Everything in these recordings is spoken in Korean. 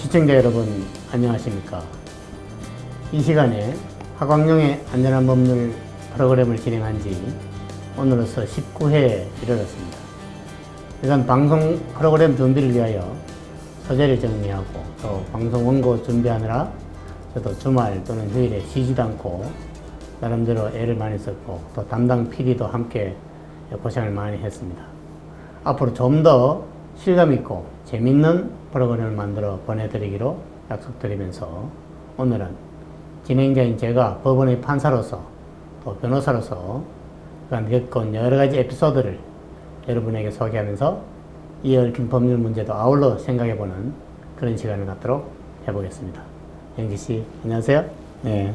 시청자 여러분 안녕하십니까. 이 시간에 하광룡의 안전한 법률 프로그램을 진행한 지 오늘로서 19회에 이르렀습니다. 일단 방송 프로그램 준비를 위하여 소재를 정리하고 또 방송 원고 준비하느라 저도 주말 또는 휴일에 쉬지도 않고 나름대로 애를 많이 썼고 또 담당 PD도 함께 고생을 많이 했습니다. 앞으로 좀 더 실감있고 재밌는 프로그램을 만들어 보내드리기로 약속드리면서 오늘은 진행자인 제가 법원의 판사로서 또 변호사로서 그간 겪은 여러가지 에피소드를 여러분에게 소개하면서 이 얽힌 법률 문제도 아울러 생각해보는 그런 시간을 갖도록 해보겠습니다. 영지씨 안녕하세요. 네,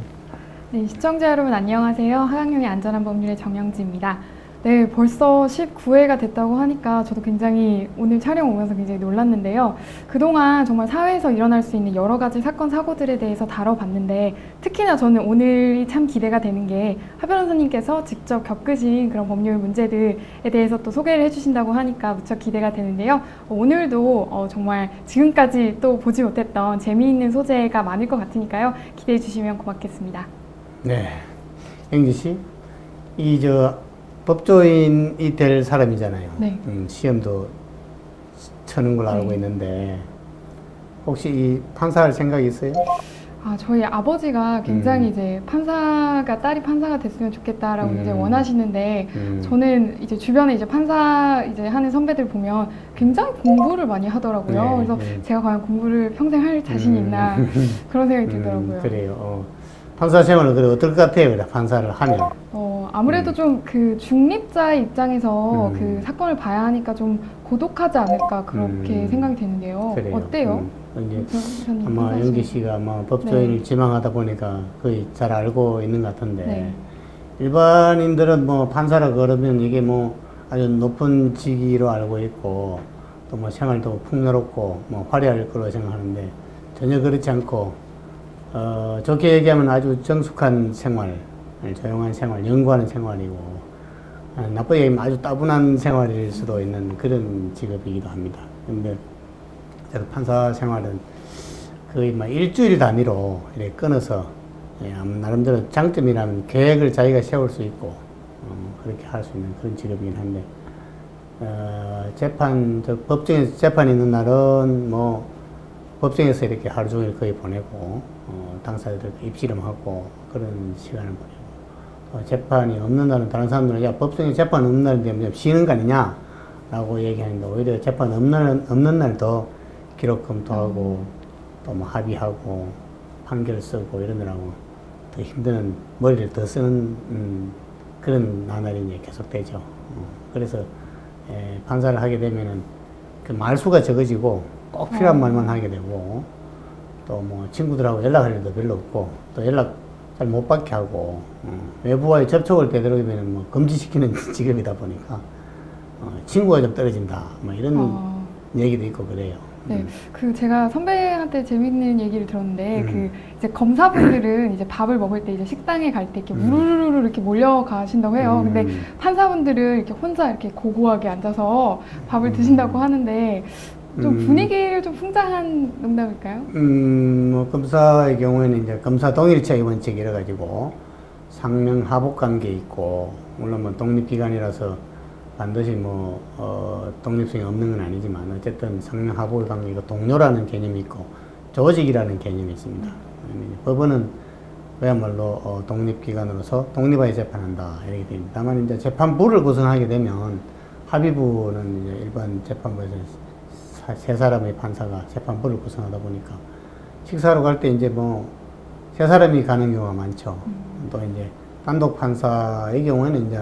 시청자 여러분 안녕하세요. 하광룡의 안전한 법률의 정영지입니다. 네, 벌써 19회가 됐다고 하니까 저도 굉장히 오늘 촬영 오면서 굉장히 놀랐는데요. 그동안 정말 사회에서 일어날 수 있는 여러 가지 사건, 사고들에 대해서 다뤄봤는데 특히나 저는 오늘이 참 기대가 되는 게 하 변호사님께서 직접 겪으신 그런 법률 문제들에 대해서 또 소개를 해주신다고 하니까 무척 기대가 되는데요. 오늘도 정말 지금까지 또 보지 못했던 재미있는 소재가 많을 것 같으니까요. 기대해 주시면 고맙겠습니다. 네, 영지씨 법조인이 될 사람이잖아요. 네. 시험도 쳐는 걸로 알고 있는데 혹시 이 판사할 생각이 있어요? 저희 아버지가 굉장히 이제 딸이 판사가 됐으면 좋겠다라고 이제 원하시는데 저는 이제 주변에 이제 판사 이제 하는 선배들 보면 굉장히 공부를 많이 하더라고요. 네, 그래서 제가 과연 공부를 평생 할 자신이 있나 그런 생각이 들더라고요. 그래요. 판사 생활은 그래 어떨 것 같아요? 그래 판사를 하면. 아무래도 좀 그 중립자의 입장에서 그 사건을 봐야 하니까 좀 고독하지 않을까 그렇게 생각이 되는데요. 그래요. 어때요? 아마 영기 씨가 법조인을 네. 지망하다 보니까 거의 잘 알고 있는 것 같은데 네. 일반인들은 판사라 그러면 이게 아주 높은 직위로 알고 있고 또 생활도 풍요롭고 화려할 거로 생각하는데 전혀 그렇지 않고 좋게 얘기하면 아주 정숙한 생활, 조용한 생활, 연구하는 생활이고 나쁘게 얘기하면 아주 따분한 생활일 수도 있는 그런 직업이기도 합니다. 근데 판사 생활은 거의 일주일 단위로 이렇게 끊어서 나름대로 장점이라면 계획을 자기가 세울 수 있고 그렇게 할 수 있는 그런 직업이긴 한데 법정에서 재판 있는 날은 법정에서 이렇게 하루 종일 거의 보내고 당사자들 입씨름하고 그런 시간을 보내고 재판이 없는 날은 다른 사람들은 야 법정에 재판 없는 날인데 쉬는 거 아니냐 라고 얘기하는데 오히려 재판 없는 날 더 기록 검토하고 또 합의하고 판결 쓰고 이러느라고 더 힘든 머리를 더 쓰는 그런 나날이 계속되죠. 그래서 판사를 하게 되면은 그 말수가 적어지고 꼭 필요한 말만 하게 되고 또 친구들하고 연락할 일도 별로 없고 또 연락 잘 못 받게 하고 외부와의 접촉을 되도록이면 금지시키는 직업이다 보니까 친구가 좀 떨어진다 이런 얘기도 있고 그래요. 네, 제가 선배한테 재밌는 얘기를 들었는데 이제 검사분들은 이제 밥을 먹을 때 이제 식당에 갈 때 이렇게 우르르르 이렇게 몰려가신다고 해요. 근데 판사분들은 이렇게 혼자 이렇게 고고하게 앉아서 밥을 드신다고 하는데 좀 분위기를 좀 풍자한 농담일까요? 검사의 경우에는 이제 검사 동일처의 원칙 이래가지고 상명하복 관계 있고 물론 독립기관이라서 반드시 독립성이 없는 건 아니지만 어쨌든 상명하복의 관계이고 동료라는 개념이 있고 조직이라는 개념이 있습니다. 법원은 그야말로 독립기관으로서 독립하게 재판한다 이렇게 됩니다. 다만 이제 재판부를 구성하게 되면 합의부는 이제 일반 재판부에서 세 사람의 판사가 재판부를 구성하다 보니까 식사하러 갈 때 이제 세 사람이 가는 경우가 많죠. 또 이제 단독 판사의 경우에는 이제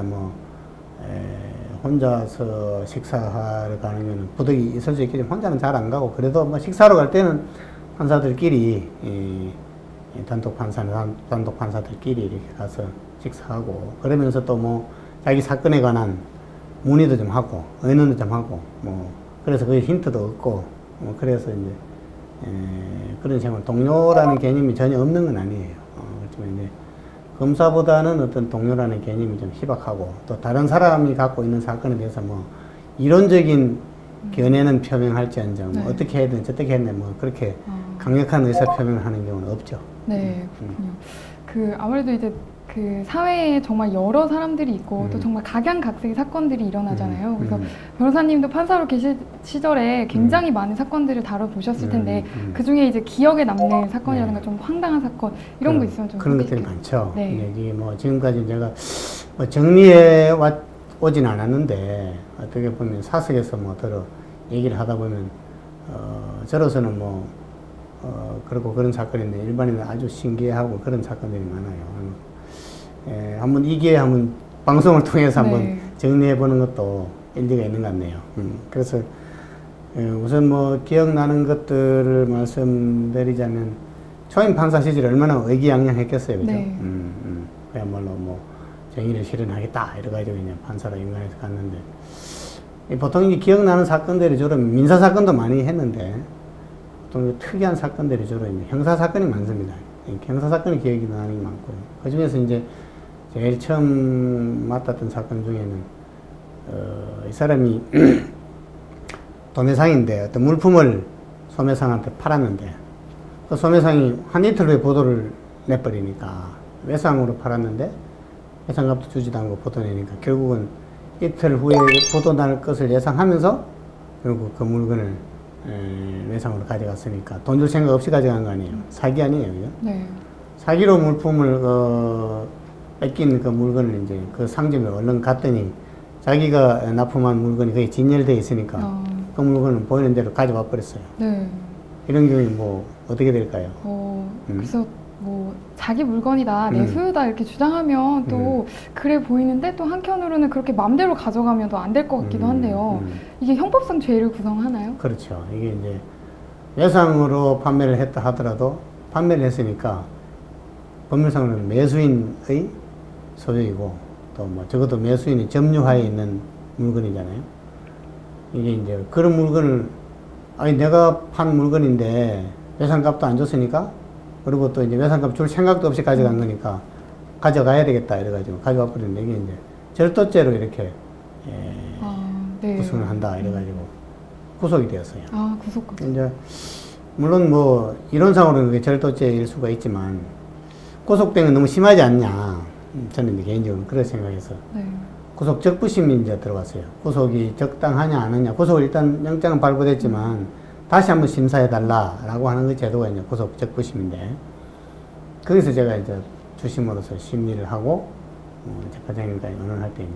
혼자서 식사하러 가는 경우는 부득이 있을 수 있겠지만 혼자는 잘 안 가고 그래도 식사하러 갈 때는 판사들끼리 단독 판사들끼리 이렇게 가서 식사하고 그러면서 또 자기 사건에 관한 문의도 좀 하고 의논도 좀 하고 그래서 그 힌트도 얻고 그래서 이제 그런 생활 동료라는 개념이 전혀 없는 건 아니에요. 그렇지만 이제 검사보다는 어떤 동료라는 개념이 좀 희박하고 또 다른 사람이 갖고 있는 사건에 대해서 이론적인 견해는 표명할지언정 뭐 네. 어떻게 해야 되는지 어떻게 했네 뭐 그렇게 강력한 의사 표명을 하는 경우는 없죠. 네, 그렇군요. 그 아무래도 이제 그 사회에 정말 여러 사람들이 있고 또 정말 각양각색의 사건들이 일어나잖아요. 그래서 변호사님도 판사로 계실 시절에 굉장히 많은 사건들을 다뤄보셨을 텐데 그 중에 이제 기억에 남는 사건이라든가 좀 황당한 사건 이런 거 있으면 좀 그런 소개해 것들이 주세요. 많죠. 네. 이게 뭐 지금까지 제가 뭐 정리해 오진 않았는데 어떻게 보면 사석에서 뭐 들어 얘기를 하다 보면 저로서는 뭐 그렇고 그런 사건인데 일반인은 아주 신기해하고 그런 사건들이 많아요. 한번 이 기회에 한번 방송을 통해서 한번 네. 정리해 보는 것도 일리가 있는 것 같네요. 그래서 우선 뭐 기억나는 것들을 말씀드리자면 초임 판사 시절에 얼마나 의기양양했겠어요, 그죠? 네. 그야말로 뭐 정의를 실현하겠다 이래가지고 그냥 판사로 임관해서 갔는데 보통 이제 기억나는 사건들이 주로 민사 사건도 많이 했는데 보통 특이한 사건들이 주로 형사 사건이 많습니다. 형사 사건이 기억이 나는 게 많고요. 그 중에서 이제 제일 처음 맡았던 사건 중에는 이 사람이 도매상인데 어떤 물품을 소매상한테 팔았는데 그 소매상이 한 이틀 후에 보도를 내버리니까 외상으로 팔았는데 외상값도 주지도 않고 보도 내니까 결국은 이틀 후에 보도 날 것을 예상하면서 결국 그 물건을 외상으로 가져갔으니까 돈 줄 생각 없이 가져간 거 아니에요. 사기 아니에요, 그죠? 네. 사기로 물품을 뺏긴 그 물건을 이제 그 상점에 얼른 갔더니 자기가 납품한 물건이 거의 진열되어 있으니까 그 물건은 보이는 대로 가져와 버렸어요. 네. 이런 경우에 뭐 어떻게 될까요? 그래서 뭐 자기 물건이다, 내 소유다 이렇게 주장하면 또 그래 보이는데 또 한편으로는 그렇게 마음대로 가져가면 또 안 될 것 같기도 한데요. 이게 형법상 죄를 구성하나요? 그렇죠. 이게 이제 외상으로 판매를 했다 하더라도 판매를 했으니까 법률상으로는 매수인의 소유이고 또 뭐 적어도 매수인이 점유하에 있는 물건이잖아요. 이게 이제 그런 물건을 아니 내가 판 물건인데 외상값도 안 줬으니까 그리고 또 이제 외상값 줄 생각도 없이 가져간 거니까 가져가야 되겠다 이래가지고 가져와 버렸는데 이게 이제 절도죄로 이렇게 네. 구성을 한다 이래가지고 구속이 되었어요. 구속까지. 이제 물론 뭐 이론상으로는 그게 절도죄일 수가 있지만 구속된 건 너무 심하지 않냐. 저는 이제 개인적으로 그렇게 생각해서 네. 구속 적부심이 이제 들어갔어요. 구속이 적당하냐 안 하냐. 구속을 일단 영장은 발부됐지만 다시 한번 심사해 달라라고 하는 그 제도가 이제 구속 적부심인데 거기서 제가 이제 주심으로서 심리를 하고 재판장님까지 의논할 때 이제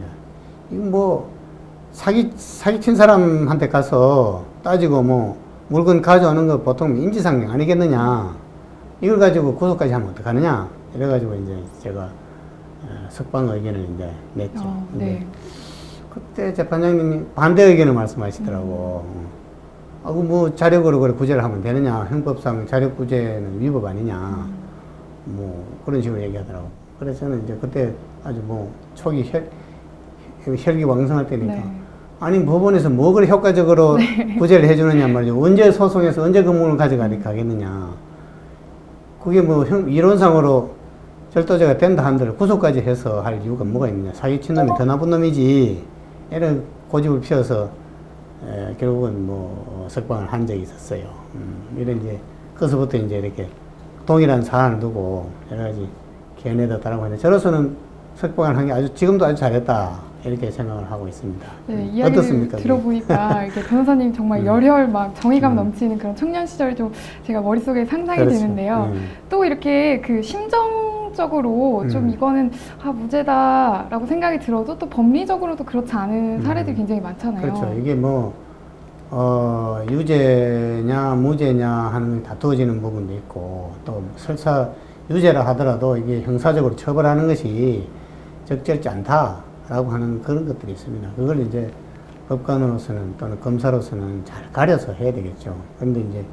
이거 뭐 사기친 사람한테 가서 따지고 뭐 물건 가져오는 거 보통 인지상정 아니겠느냐. 이걸 가지고 구속까지 하면 어떡하느냐. 이래가지고 이제 제가 석방 의견을 이제 냈죠. 네. 그때 재판장님이 반대 의견을 말씀하시더라고. 뭐 자력으로 그래 구제를 하면 되느냐. 형법상 자력구제는 위법 아니냐. 뭐 그런 식으로 얘기하더라고. 그래서 저는 이제 그때 아주 뭐 초기 혈기왕성할 때니까 네. 아니 법원에서 뭐 그래 효과적으로 구제를 해주느냐 말이죠. 언제 소송해서 언제 그 물건을 가져가겠느냐. 그게 뭐 이론상으로 절도죄가 된다 한들 구속까지 해서 할 이유가 뭐가 있느냐. 사기친 놈이 더 나쁜 놈이지. 이런 고집을 피워서 결국은 뭐 석방을 한 적이 있었어요. 이런 이제 그서부터 이제 이렇게 동일한 사안을 두고 여러 가지 견해도 다르고 했는데 저로서는 석방을 한 게 아주 지금도 아주 잘했다 이렇게 생각을 하고 있습니다. 네, 이야기를 어떻습니까? 들어보니까 이렇게 변호사님 정말 열혈 막 정의감 넘치는 그런 청년 시절이 좀 제가 머릿속에 상상이 그렇죠. 되는데요. 또 이렇게 그 심정적으로 좀 이거는 무죄다라고 생각이 들어도 또 법리적으로도 그렇지 않은 사례들이 굉장히 많잖아요. 그렇죠. 이게 뭐 유죄냐 무죄냐 하는 게 다투어지는 부분도 있고 또 설사 유죄라 하더라도 이게 형사적으로 처벌하는 것이 적절치 않다라고 하는 그런 것들이 있습니다. 그걸 이제 법관으로서는 또는 검사로서는 잘 가려서 해야 되겠죠. 그런데 이제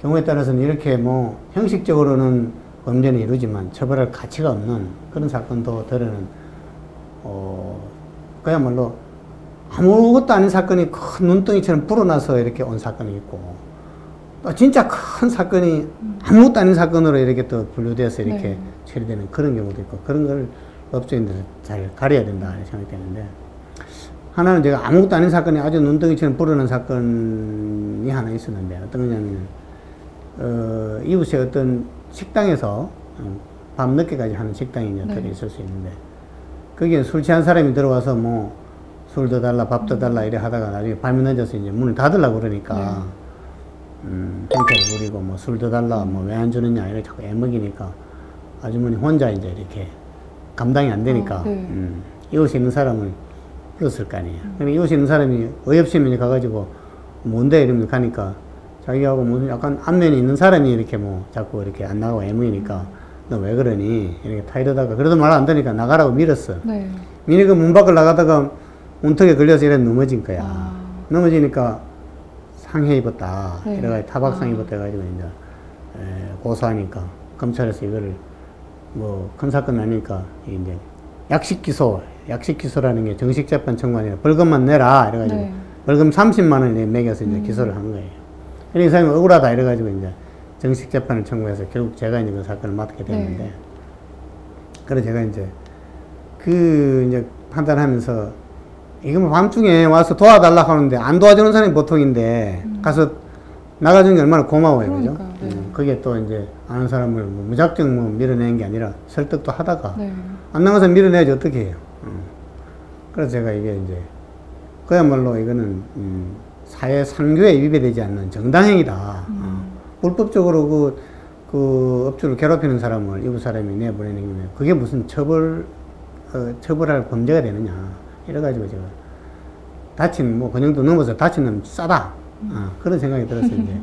경우에 따라서는 이렇게 뭐 형식적으로는 범죄는 이루지만 처벌할 가치가 없는 그런 사건도 들어는 그야말로 아무것도 아닌 사건이 큰 눈덩이처럼 불어나서 이렇게 온 사건이 있고 또 진짜 큰 사건이 아무것도 아닌 사건으로 이렇게 또 분류돼서 이렇게 처리되는 그런 경우도 있고 그런 걸 법조인들은 잘 가려야 된다 생각되는데 하나는 제가 아무것도 아닌 사건이 아주 눈덩이처럼 불어난 사건이 하나 있었는데, 어떤 거냐면, 이웃에 어떤 식당에서, 밤 늦게까지 하는 식당이 이제 네. 있을 수 있는데, 거기에 술 취한 사람이 들어와서 뭐, 술 더 달라, 밥 더 달라, 이래 하다가 나중에 밤이 늦어서 이제 문을 닫으려고 그러니까, 행패를 부리고 뭐 술 더 달라, 뭐 왜 안 주느냐, 이렇게 자꾸 애먹이니까, 아주머니 혼자 이제 이렇게 감당이 안 되니까, 네. 이웃에 있는 사람을 불렀을 거 아니에요. 근데 이웃에 있는 사람이 어이없이 가가지고, 뭔데? 이러면서 가니까, 자기하고 무슨 약간 안면이 있는 사람이 이렇게 뭐 자꾸 이렇게 안 나가고 애무이니까, 너 왜 그러니? 이렇게 타이르다가, 그래도 말 안 되니까 나가라고 밀었어. 네. 미니가 문 밖을 나가다가 문턱에 걸려서 이래 넘어진 거야. 아. 넘어지니까 상해 입었다. 네. 이래가지고 타박상 입었다 해가지고 이제 고소하니까 검찰에서 이거를 뭐 큰 사건 나니까 이제 약식기소라는 게 정식 재판 청구 아니라 벌금만 내라 이래가지고 네. 벌금 30만 원을 매겨서 이제 기소를 한 거예요. 그러니까 이 사람이 억울하다 이래가지고 이제 정식 재판을 청구해서 결국 제가 이제 그 사건을 맡게 됐는데, 네. 그래서 제가 이제 이제 판단하면서 이거 뭐 밤중에 와서 도와달라고 하는데 안 도와주는 사람이 보통인데 가서 나가준 게 얼마나 고마워요. 그죠? 그러니까요. 네. 그게 또 이제 아는 사람을 뭐 무작정 뭐 밀어내는 게 아니라 설득도 하다가 네. 안 나가서 밀어내야지 어떻게 해요. 그래서 제가 이게 이제 그야말로 이거는 사회 상규에 위배되지 않는 정당행위다. 불법적으로 그 업주를 괴롭히는 사람을 이웃 사람이 내보내는 게 그게 무슨 처벌할 범죄가 되느냐. 이래가지고 제가 다친 뭐 그 정도 넘어서 다친 놈 싸다. 그런 생각이 들었어요. 이제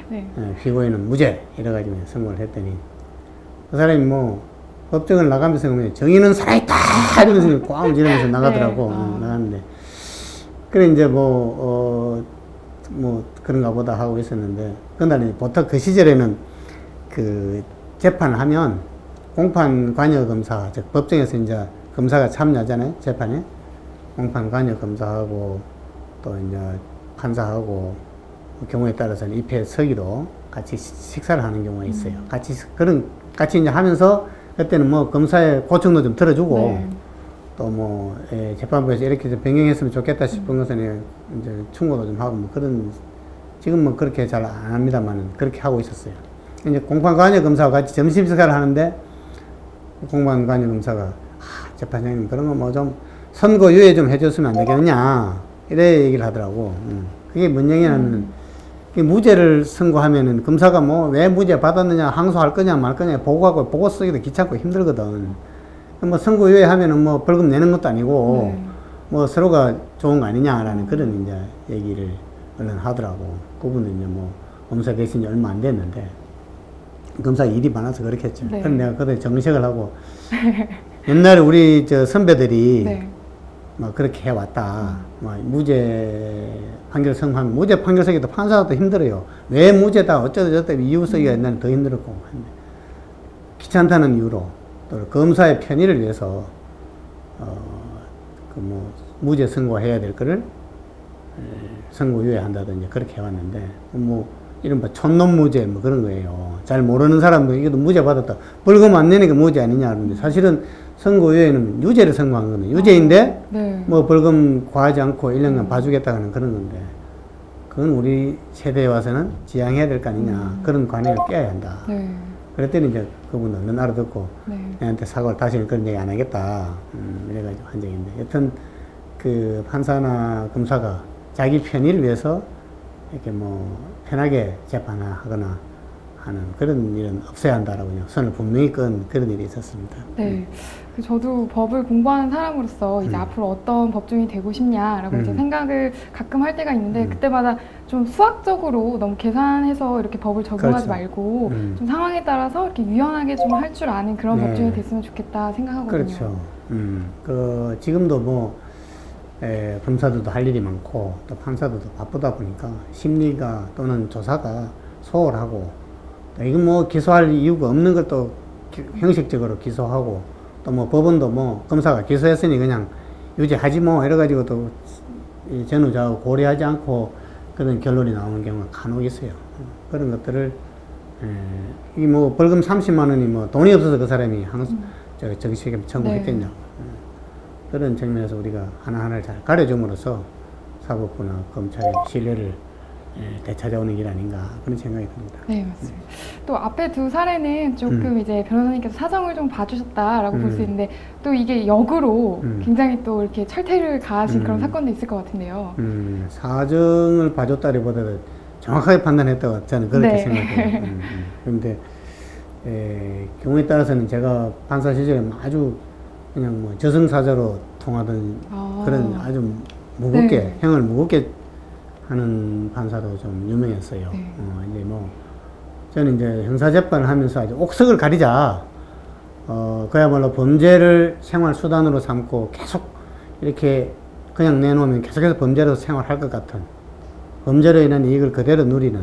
네. 피고인은 무죄 이래가지고 선고를 했더니 그 사람이 뭐 법정을 나가면서 정의는 살아있다 이러면서 꽝 지르면서 나가더라고. 네. 나갔는데 그래 이제 뭐 그런가 보다 하고 있었는데, 그날 보통 그 시절에는 그 재판을 하면 공판 관여 검사, 즉 법정에서 이제 검사가 참여하잖아요, 재판에. 공판 관여 검사하고 또 이제 판사하고 경우에 따라서는 입회 서기도 같이 식사를 하는 경우가 있어요. 같이 이제 하면서 그때는 뭐 검사의 고충도 좀 들어주고, 네. 또 뭐 재판부에서 이렇게 좀 변경했으면 좋겠다 싶은 것은 이제 충고도 좀 하고 뭐 그런, 지금 뭐 그렇게 잘 안 합니다만은 그렇게 하고 있었어요. 이제 공판관여 검사와 같이 점심 식사를 하는데 공판관여 검사가 재판장님 그런 거 뭐 좀 선고유예 좀 해줬으면 안 되겠느냐 이래 얘기를 하더라고. 그게 뭔 얘기냐면 무죄를 선고하면은 검사가 뭐 왜 무죄 받았느냐 항소할 거냐 말 거냐 보고하고 보고 쓰기도 귀찮고 힘들거든. 뭐 선고유예 하면은 뭐 벌금 내는 것도 아니고 네. 뭐 서로가 좋은 거 아니냐라는 그런 이제 얘기를 얼른 하더라고. 그분은 이제 뭐 검사 되신 지 얼마 안 됐는데 검사 일이 많아서 그렇겠죠. 네. 그럼 내가 그때 정색을 하고 옛날에 우리 저 선배들이 네. 뭐 그렇게 해왔다. 뭐 무죄 판결 선고하면 무죄 판결 서기도 판사가 더 힘들어요. 왜 무죄다 어쩌다 저쩌다 이유 서기가 옛날에 더 힘들었고 귀찮다는 이유로 또 검사의 편의를 위해서 그 뭐 무죄 선고해야 될 거를 선고유예 한다든지 그렇게 해왔는데 뭐 이른바 촌놈 무죄 뭐 그런 거예요. 잘 모르는 사람도 이것도 무죄 받았다. 벌금 안 내니까 무죄 아니냐 하는데 사실은 선고유예는 유죄를 선고한 거는 유죄인데 네. 뭐 벌금 과하지 않고 1년간 봐주겠다는 그런 건데 그건 우리 세대에 와서는 지양해야 될 거 아니냐. 그런 관행을 깨야 한다. 네. 그랬더니 이제 그분은 얼른 알아듣고 네. 내한테 사과를 다시는 그런 얘기 안 하겠다. 이래가지고 한 적이 있는데 여튼 그 판사나 검사가 자기 편의를 위해서 이렇게 뭐 편하게 재판하거나 하는 그런 일은 없어야 한다라고 선을 분명히 끈 그런 일이 있었습니다. 네. 저도 법을 공부하는 사람으로서 이제 앞으로 어떤 법조인이 되고 싶냐라고 이제 생각을 가끔 할 때가 있는데 그때마다 좀 수학적으로 너무 계산해서 이렇게 법을 적용하지 그렇죠. 말고 좀 상황에 따라서 이렇게 유연하게 좀 할 줄 아는 그런 네. 법조인이 됐으면 좋겠다 생각하거든요. 그렇죠. 지금도 뭐 검사들도 할 일이 많고 또 판사들도 바쁘다 보니까 심리가 또는 조사가 소홀하고 이건 뭐 기소할 이유가 없는 것도 형식적으로 기소하고 또 뭐 법원도 뭐 검사가 기소했으니 그냥 유죄하지 뭐 이래가지고 또 전후좌우 고려하지 않고 그런 결론이 나오는 경우가 간혹 있어요. 그런 것들을 이 뭐 벌금 30만 원이 뭐 돈이 없어서 그 사람이 정식에 청구했겠냐. 그런 측면에서 우리가 하나하나를 잘 가려줌으로써 사법부나 검찰의 신뢰를 되찾아오는 길 아닌가 그런 생각이 듭니다. 네, 맞습니다. 또 앞에 두 사례는 조금 이제 변호사님께서 사정을 좀 봐주셨다라고 볼 수 있는데 또 이게 역으로 굉장히 또 이렇게 철퇴를 가하신 그런 사건도 있을 것 같은데요. 사정을 봐줬다기보다는 정확하게 판단했다고 저는 그렇게 네. 생각해요. 그런데 경우에 따라서는 제가 판사 시절에 아주 그냥 뭐 저승사자로 통하던 그런 아주 무겁게 네. 형을 무겁게 하는 판사로 좀 유명했어요. 네. 이제 뭐 저는 이제 형사재판을 하면서 아주 옥석을 가리자. 그야말로 범죄를 생활 수단으로 삼고 계속 이렇게 그냥 내놓으면 계속해서 범죄로 생활할 것 같은 범죄로 인한 이익을 그대로 누리는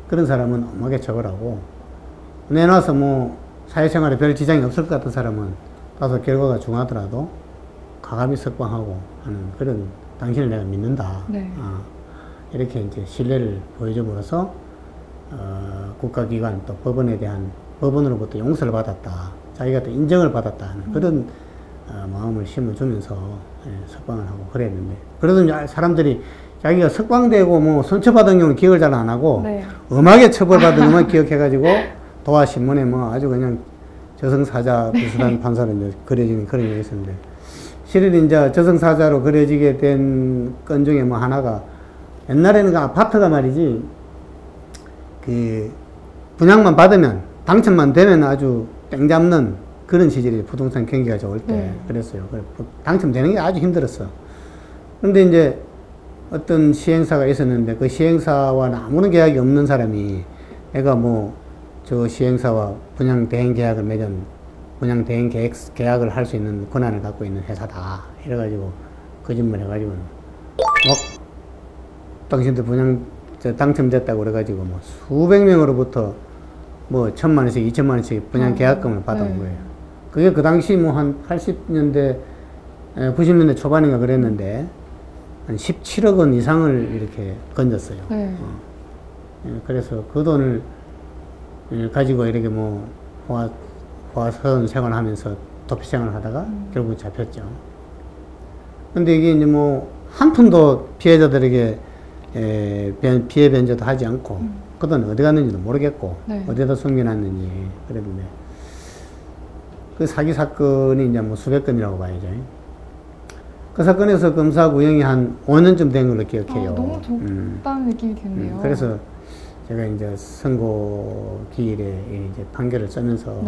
그런 사람은 엄하게 처벌하고 내놔서 뭐 사회생활에 별 지장이 없을 것 같은 사람은 다소 결과가 중하더라도 가감히 석방하고 하는 그런 당신을 내가 믿는다. 네. 이렇게 이제 신뢰를 보여줌으로써 국가기관 또 법원에 대한 법원으로부터 용서를 받았다. 자기가 또 인정을 받았다 하는 그런 마음을 심어주면서 석방을 하고 그랬는데 그러던 사람들이 자기가 석방되고 뭐 선처받은 경우는 기억을 잘 안 하고 네. 엄하게 처벌받은 것만 기억해가지고 도화신문에 뭐 아주 그냥 저승사자 비슷한 판사로 이제 그려지는 그런 게 있었는데 실은 이제 저승사자로 그려지게 된 건 중에 뭐 하나가 옛날에는 그 아파트가 말이지 그 분양만 받으면 당첨만 되면 아주 땡 잡는 그런 시절이 부동산 경기가 좋을 때 그랬어요. 당첨되는 게 아주 힘들었어. 그런데 이제 어떤 시행사가 있었는데 그 시행사와는 아무런 계약이 없는 사람이 내가 뭐 저 시행사와 분양 대행 계약을 맺은 분양 대행 계약을 할 수 있는 권한을 갖고 있는 회사다. 이래가지고 거짓말 해가지고는 당신들 분양 당첨됐다고 그래가지고 뭐 수백 명으로부터 뭐 1,000만 원씩 2,000만 원씩 분양 계약금을 받아온 거예요. 그게 그 당시 뭐 한 80년대 90년대 초반인가 그랬는데 한 17억 원 이상을 이렇게 건졌어요. 그래서 그 돈을 가지고 이렇게 뭐 호화스러운 생활을 하면서 도피 생활을 하다가 결국 잡혔죠. 근데 이게 이제 뭐 한 푼도 피해자들에게 피해 변제도 하지 않고 그 돈 어디 갔는지도 모르겠고 어디다 숨겨놨는지 그랬는데 그 사기 사건이 이제 뭐 수백 건이라고 봐야죠. 그 사건에서 검사 구형이 한 5년쯤 된 걸로 기억해요. 너무 적다는 느낌이 드는데요. 그래서 제가 이제 선고 기일에 이제 판결을 쓰면서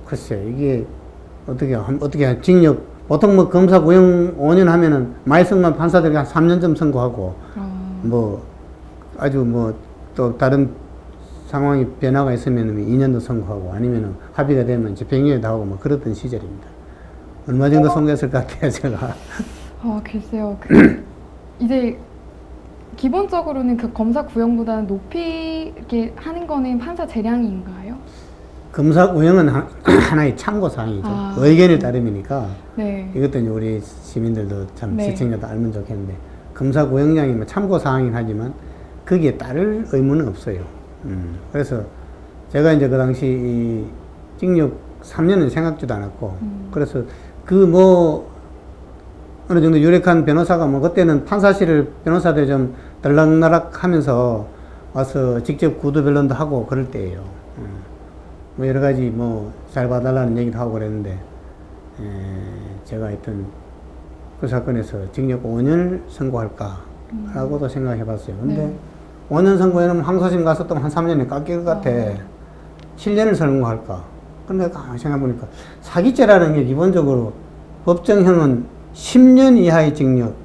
글쎄요, 이게 어떻게 징역 보통 뭐 검사 구형 5년 하면은 마이성만 판사들이 한 3년쯤 선고하고 뭐 아주 뭐 또 다른 상황이 변화가 있으면 2년도 선고하고 아니면은 합의가 되면 집행유예도 하고 뭐 그랬던 시절입니다. 얼마 정도 선고했을 것 같아요, 제가. 글쎄요. 이제 기본적으로는 그 검사 구형보다는 높이 이렇게 하는 거는 판사 재량인가요? 검사 구형은 하나의 참고 사항이죠. 의견에 따름이니까. 이것도 이제 우리 시민들도 참 시청자도 알면 좋겠는데 검사 구형량이 뭐 참고 사항이긴 하지만 거기에 따를 의무는 없어요. 그래서 제가 이제 그 당시 이 징역 3년은 생각지도 않았고 그래서 그 뭐 어느 정도 유력한 변호사가 뭐 그때는 판사실을 변호사들 좀 들락날락 하면서 와서 직접 구두 변론도 하고 그럴 때예요. 뭐 여러 가지 뭐 잘 봐달라는 얘기도 하고 그랬는데 제가 하여튼 그 사건에서 징역 5년을 선고할까 라고도 생각해 봤어요. 근데 5년 선고에는 항소심 가서 또 한 3년에 깎일 것 같아. 7년을 선고할까. 근데 생각해보니까 사기죄라는 게 기본적으로 법정형은 10년 이하의 징역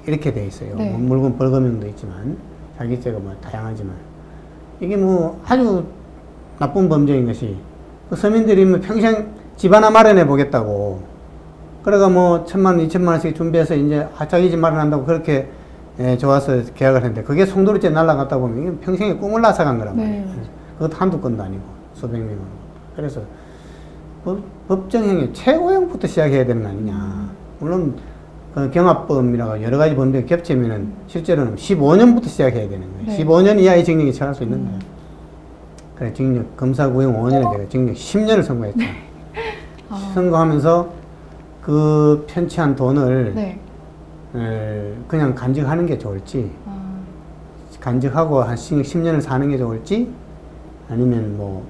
이렇게 돼 있어요. 뭐 물건 벌금형도 있지만 사기죄가 뭐 다양하지만 이게 뭐 아주 나쁜 범죄인 것이 그 서민들이 뭐 평생 집 하나 마련해 보겠다고 그래가 뭐 1,000만 원, 2,000만 원씩 준비해서 이제 자기 집 마련한다고 그렇게 좋아서 계약을 했는데 그게 송두리째 날아갔다 보면 이게 평생의 꿈을 앗아간 거란 말이에요. 그것도 한두 건도 아니고 수백 명으로. 그래서 법정형의 최고형부터 시작해야 되는 거 아니냐. 물론 그 경합범이라고 여러 가지 범죄가 겹치면은 실제로는 15년부터 시작해야 되는 거예요. 15년 이하의 징역이 처할 수 있는 거예요. 그래 징역 검사 구형 5년에 내가 징역 10년을 선고했죠. 선고하면서 그 편취한 돈을 네. 그냥 간직하는 게 좋을지, 아, 간직하고 한 10년을 사는 게 좋을지, 아니면 뭐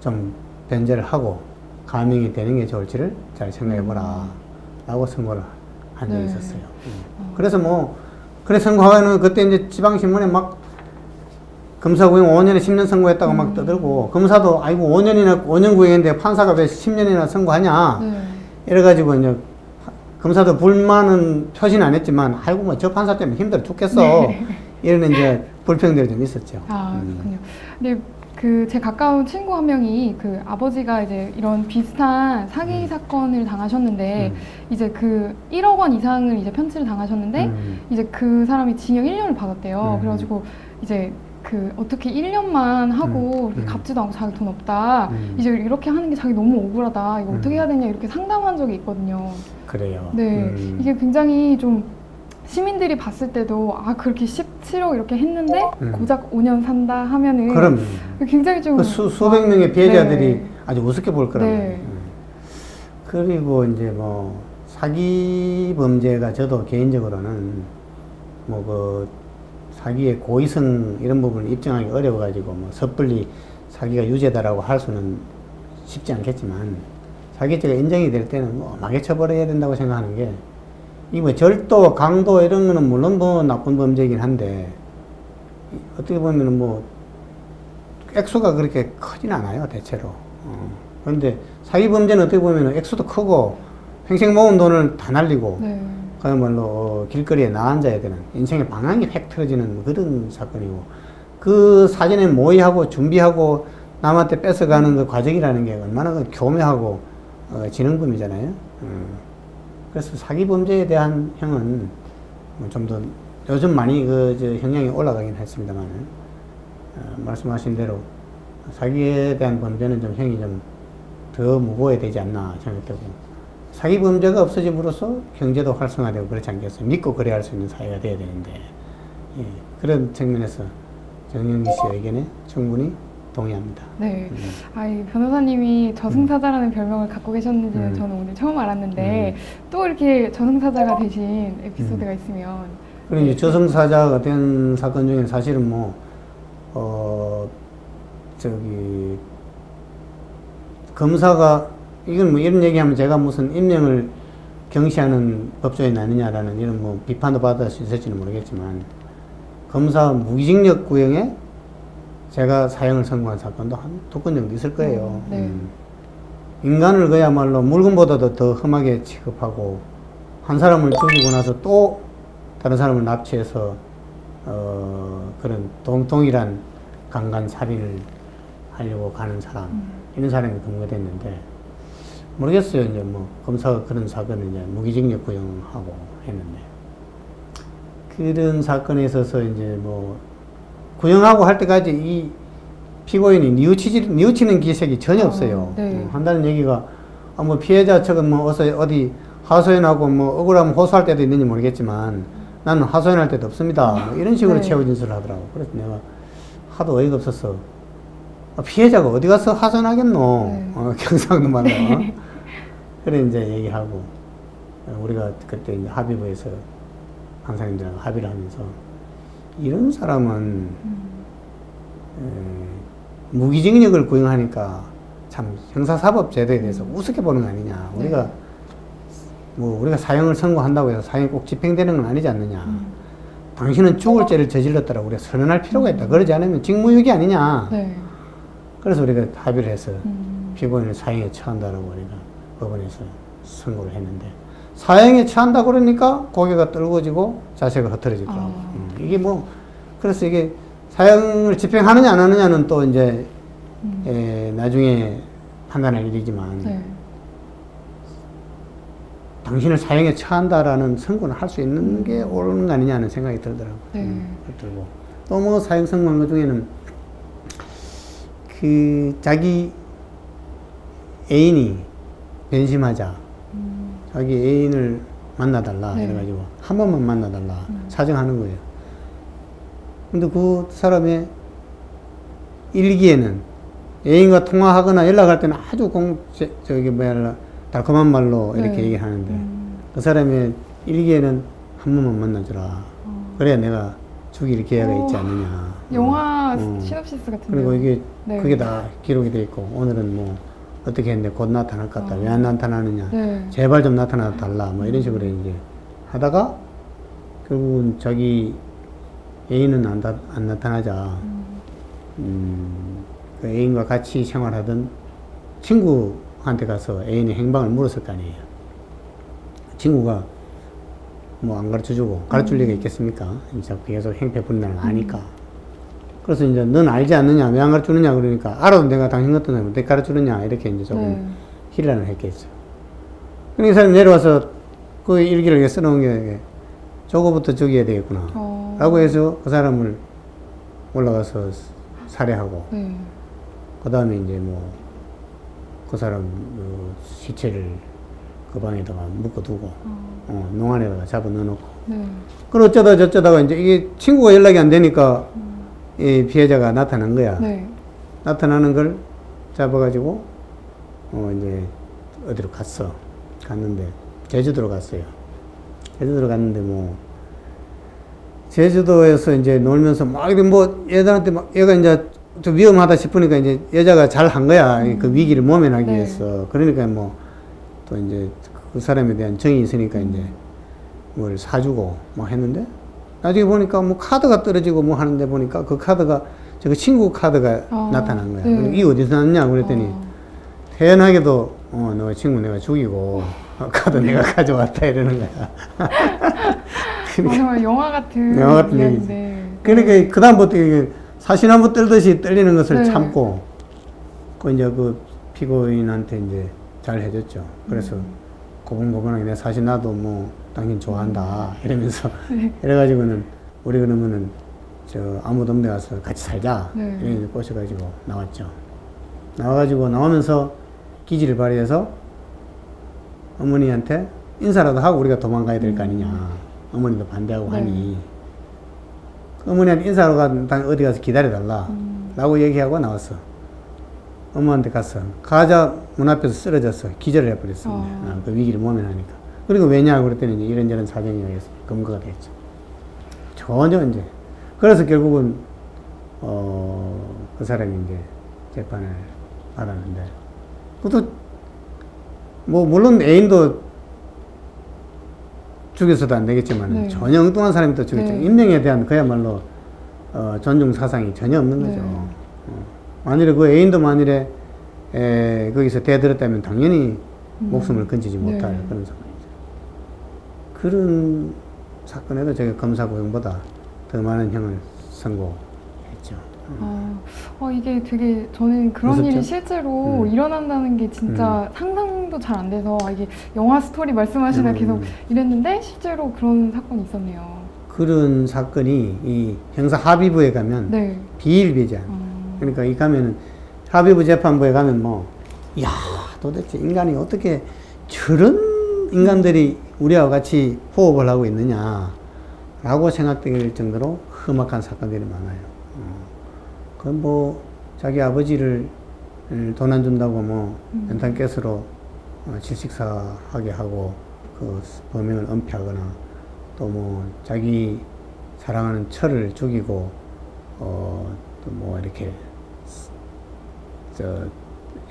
좀 변제를 하고 가명이 되는 게 좋을지를 잘 생각해보라 라고 선고를 한 적이 네. 있었어요. 그래서 뭐 그래 선고하면 그때 이제 지방신문에 막 검사 구형 5년에 10년 선고했다고 막 떠들고, 검사도 아이고 5년 구형인데 판사가 왜 10년이나 선고하냐 네. 이래가지고 이제 검사도 불만은 표시는 안 했지만, 아이고 뭐 저 판사 때문에 힘들어 죽겠어 이런 이제 불평들이 좀 있었죠. 아, 그렇군요. 근데 그 제 가까운 친구 한 명이 그 아버지가 이제 이런 비슷한 사기 사건을 당하셨는데 이제 그 1억 원 이상을 이제 편취를 당하셨는데 이제 그 사람이 징역 1년을 받았대요. 그래가지고 이제 그 어떻게 1년만 하고 이렇게 갚지도 않고 자기 돈 없다. 이제 이렇게 하는 게 자기 너무 억울하다. 이거 어떻게 해야 되냐 이렇게 상담한 적이 있거든요. 그래요. 네, 이게 굉장히 좀 시민들이 봤을 때도 아 그렇게 17억 이렇게 했는데 고작 5년 산다 하면은 그럼 굉장히 좀 그 수백 명의 피해자들이 네. 아주 우습게 볼 거라고. 네. 그리고 이제 뭐 사기 범죄가 저도 개인적으로는 뭐 그 사기의 고의성 이런 부분을 입증하기 어려워가지고 뭐 섣불리 사기가 유죄다라고 할 수는 쉽지 않겠지만, 사기죄가 인정이 될 때는 뭐 막에 처벌해야 된다고 생각하는 게, 이 뭐 절도, 강도 이런 거는 물론 뭐 나쁜 범죄이긴 한데, 어떻게 보면은 뭐 액수가 그렇게 크진 않아요 대체로. 그런데 사기 범죄는 어떻게 보면은 액수도 크고 평생 모은 돈을 다 날리고, 네. 그야말로 길거리에 나앉아야 되는, 인생의 방향이 획 틀어지는 그런 사건이고, 그 사전에 모의하고 준비하고 남한테 뺏어가는 그 과정이라는 게 얼마나 그 교묘하고 지능범이잖아요. 그래서 사기 범죄에 대한 형은 좀 더 요즘 많이 그 형량이 올라가긴 했습니다만, 말씀하신 대로 사기에 대한 범죄는 좀 형이 좀 더 무거워야 되지 않나 생각되고, 사기 범죄가 없어짐으로써 경제도 활성화되고 그렇지 않겠어요? 믿고 거래할 수 있는 사회가 돼야 되는데, 예, 그런 측면에서 정영기 씨 의견에 충분히 동의합니다. 네. 이 변호사님이 저승사자라는 별명을 갖고 계셨는지는 저는 오늘 처음 알았는데 또 이렇게 저승사자가 되신 에피소드가 있으면. 그리고 이제 저승사자가 된 사건 중에 사실은 뭐, 검사가, 이건 뭐 이런 얘기하면 제가 무슨 인명을 경시하는 법조인 아니냐라는 이런 뭐 비판도 받을 수 있을지는 모르겠지만, 검사 무기징역 구형에 제가 사형을 선고한 사건도 한 2건 정도 있을 거예요. 네. 인간을 그야말로 물건보다도 더 험하게 취급하고, 한 사람을 죽이고 나서 또 다른 사람을 납치해서 그런 동일한 강간 살인을 하려고 가는 사람, 이런 사람이 검거됐는데, 모르겠어요. 이제 뭐 검사가 그런 사건을 이제 무기징역 구형하고 했는데, 그런 사건에 있어서 이제 뭐 구형하고 할 때까지 이 피고인이 뉘우치는 기색이 전혀 없어요. 네. 한다는 얘기가, 뭐 피해자 측은 뭐 어디 하소연하고 뭐 억울하면 호소할 때도 있는지 모르겠지만, 나는 하소연할 때도 없습니다. 뭐 이런 식으로 네. 최후 진술을 하더라고. 그래서 내가 하도 어이가 없어서, 피해자가 어디 가서 하소연하겠노? 네. 경상도 말로. 그래 이제 얘기하고, 우리가 그때 이제 합의부에서 판사님들하고 합의를 하면서, 이런 사람은 무기징역을 구형하니까 참 형사사법제도에 대해서 우습게 보는 거 아니냐. 네. 우리가 사형을 선고한다고 해서 사형이 꼭 집행되는 건 아니지 않느냐. 당신은 죽을 죄를 저질렀다라고 우리가 선언할 필요가 있다. 그러지 않으면 직무유기 아니냐. 네. 그래서 우리가 합의를 해서 피고인을 사형에 처한다라고 우리가 법원에서 선고를 했는데, 사형에 처한다 그러니까 고개가 떨궈지고 자세가 흐트러지더라고. 이게 뭐, 그래서 이게 사형을 집행하느냐 안 하느냐는 또 이제 나중에 판단할 일이지만, 네. 당신을 사형에 처한다라는 선고를 할 수 있는 게 옳은 거 아니냐는 생각이 들더라고요. 네. 들고. 또 뭐 사형 선고한 것 중에는 그 자기 애인이 변심하자, 자기 애인을 만나달라 네. 이래가지고 한 번만 만나달라 사정하는 거예요. 근데 그 사람의 일기에는 애인과 통화하거나 연락할 때는 아주 달콤한 말로 이렇게 네. 얘기를 하는데 그 사람의 일기에는 한 번만 만나주라. 그래야 내가 죽일 기회가 있지 않느냐. 영화 시놉시스 같은데. 그리고 이게 네. 그게 다 기록이 돼 있고 오늘은 뭐 어떻게 했는데 곧 나타날 것 같다. 왜 안 나타나느냐. 네. 제발 좀 나타나 달라. 뭐 이런 식으로 이제 하다가 결국은 자기 애인은 안 나타나자. 그 애인과 같이 생활하던 친구한테 가서 애인의 행방을 물었을 거 아니에요. 친구가 뭐 안 가르쳐주고 가르칠 리가 있겠습니까? 이제 계속 행패 부린다는 걸 아니까. 그래서 이제 넌 알지 않느냐? 왜 안 가르쳐주느냐? 그러니까 알아도 내가 당신 같은 사람을 어떻게 가르쳐주느냐? 이렇게 이제 조금 희란을 했겠죠. 그러니까 이 사람이 내려와서 그 일기를 이렇게 써놓은 게 저거부터 죽여야 되겠구나. 라고 해서 그 사람을 올라가서 살해하고 그 다음에 이제 뭐 그 사람 시체를 그 방에다가 묶어두고 농안에다가 잡아 넣어놓고 그걸 어쩌다 저쩌다가 이제 이게 친구가 연락이 안 되니까 이 피해자가 나타난 거야. 나타나는 걸 잡아가지고 이제 어디로 갔는데 제주도로 갔어요. 제주도로 갔는데 뭐 제주도에서 이제 놀면서 막 이렇게 뭐 얘들한테 막 얘가 이제 좀 위험하다 싶으니까 이제 여자가 잘 한 거야. 그 위기를 모면하기 위해서. 그러니까 뭐 또 이제 그 사람에 대한 정이 있으니까 이제 뭘 사주고 뭐 했는데 나중에 보니까 뭐 카드가 떨어지고 뭐 하는데 보니까 그 카드가 저 친구 카드가 나타난 거야. 이게 어디서 났냐 그랬더니 태연하게도 너 친구 내가 죽이고 카드 내가 가져왔다 이러는 거야. 그러니까 정말 영화 같은 얘기인데. 그러니까 그다음부터 사시나무 떨듯이 떨리는 것을 참고 그 이제 그 피고인한테 이제 잘 해줬죠. 그래서 고분고분하게 내가 사실 나도 뭐 당신 좋아한다 이러면서 이래가지고는 우리 그러면은 저 아무도 없는 데 가서 같이 살자 이렇게 꼬셔가지고 나왔죠. 나와가지고 나오면서 기지를 발휘해서 어머니한테 인사라도 하고 우리가 도망가야 될 거 아니냐. 어머니도 반대하고 하니 어머니한테 인사하러 어디 가서 기다려달라 라고 얘기하고 나왔어. 엄마한테 가서 가자 문 앞에서 쓰러졌어. 기절을 해버렸어. 그 위기를 모면하니까. 그리고 왜냐 그랬더니 이제 이런저런 사정에 의해서 검거가 됐죠. 전혀 이제 그래서 결국은 그 사람이 이제 재판을 받았는데 그것도 뭐 물론 애인도 죽여서도 안 되겠지만 전혀 엉뚱한 사람이 또 죽였죠. 인명에 대한 그야말로 존중 사상이 전혀 없는 거죠. 만일에 그 애인도 만일에 거기서 대들었다면 당연히 목숨을 건지지 못할 그런 상황이죠. 그런 사건에도 제가 검사 고용보다 더 많은 형을 선고했죠. 이게 되게 저는 그런 무섭죠? 일이 실제로 일어난다는 게 진짜 상상도 잘 안 돼서 이게 영화 스토리 말씀하시다 계속 이랬는데 실제로 그런 사건이 있었네요. 그런 사건이 이 형사 합의부에 가면 비일비재한 그러니까 이 가면은 합의부 재판부에 가면 뭐 야 도대체 인간이 어떻게 저런 인간들이 우리와 같이 호흡을 하고 있느냐 라고 생각될 정도로 험악한 사건들이 많아요. 그 뭐 자기 아버지를 돈 안 준다고 뭐 연탄가스로 질식사하게 하고 그 범행을 은폐하거나 또 뭐 자기 사랑하는 처를 죽이고 또 뭐 이렇게 저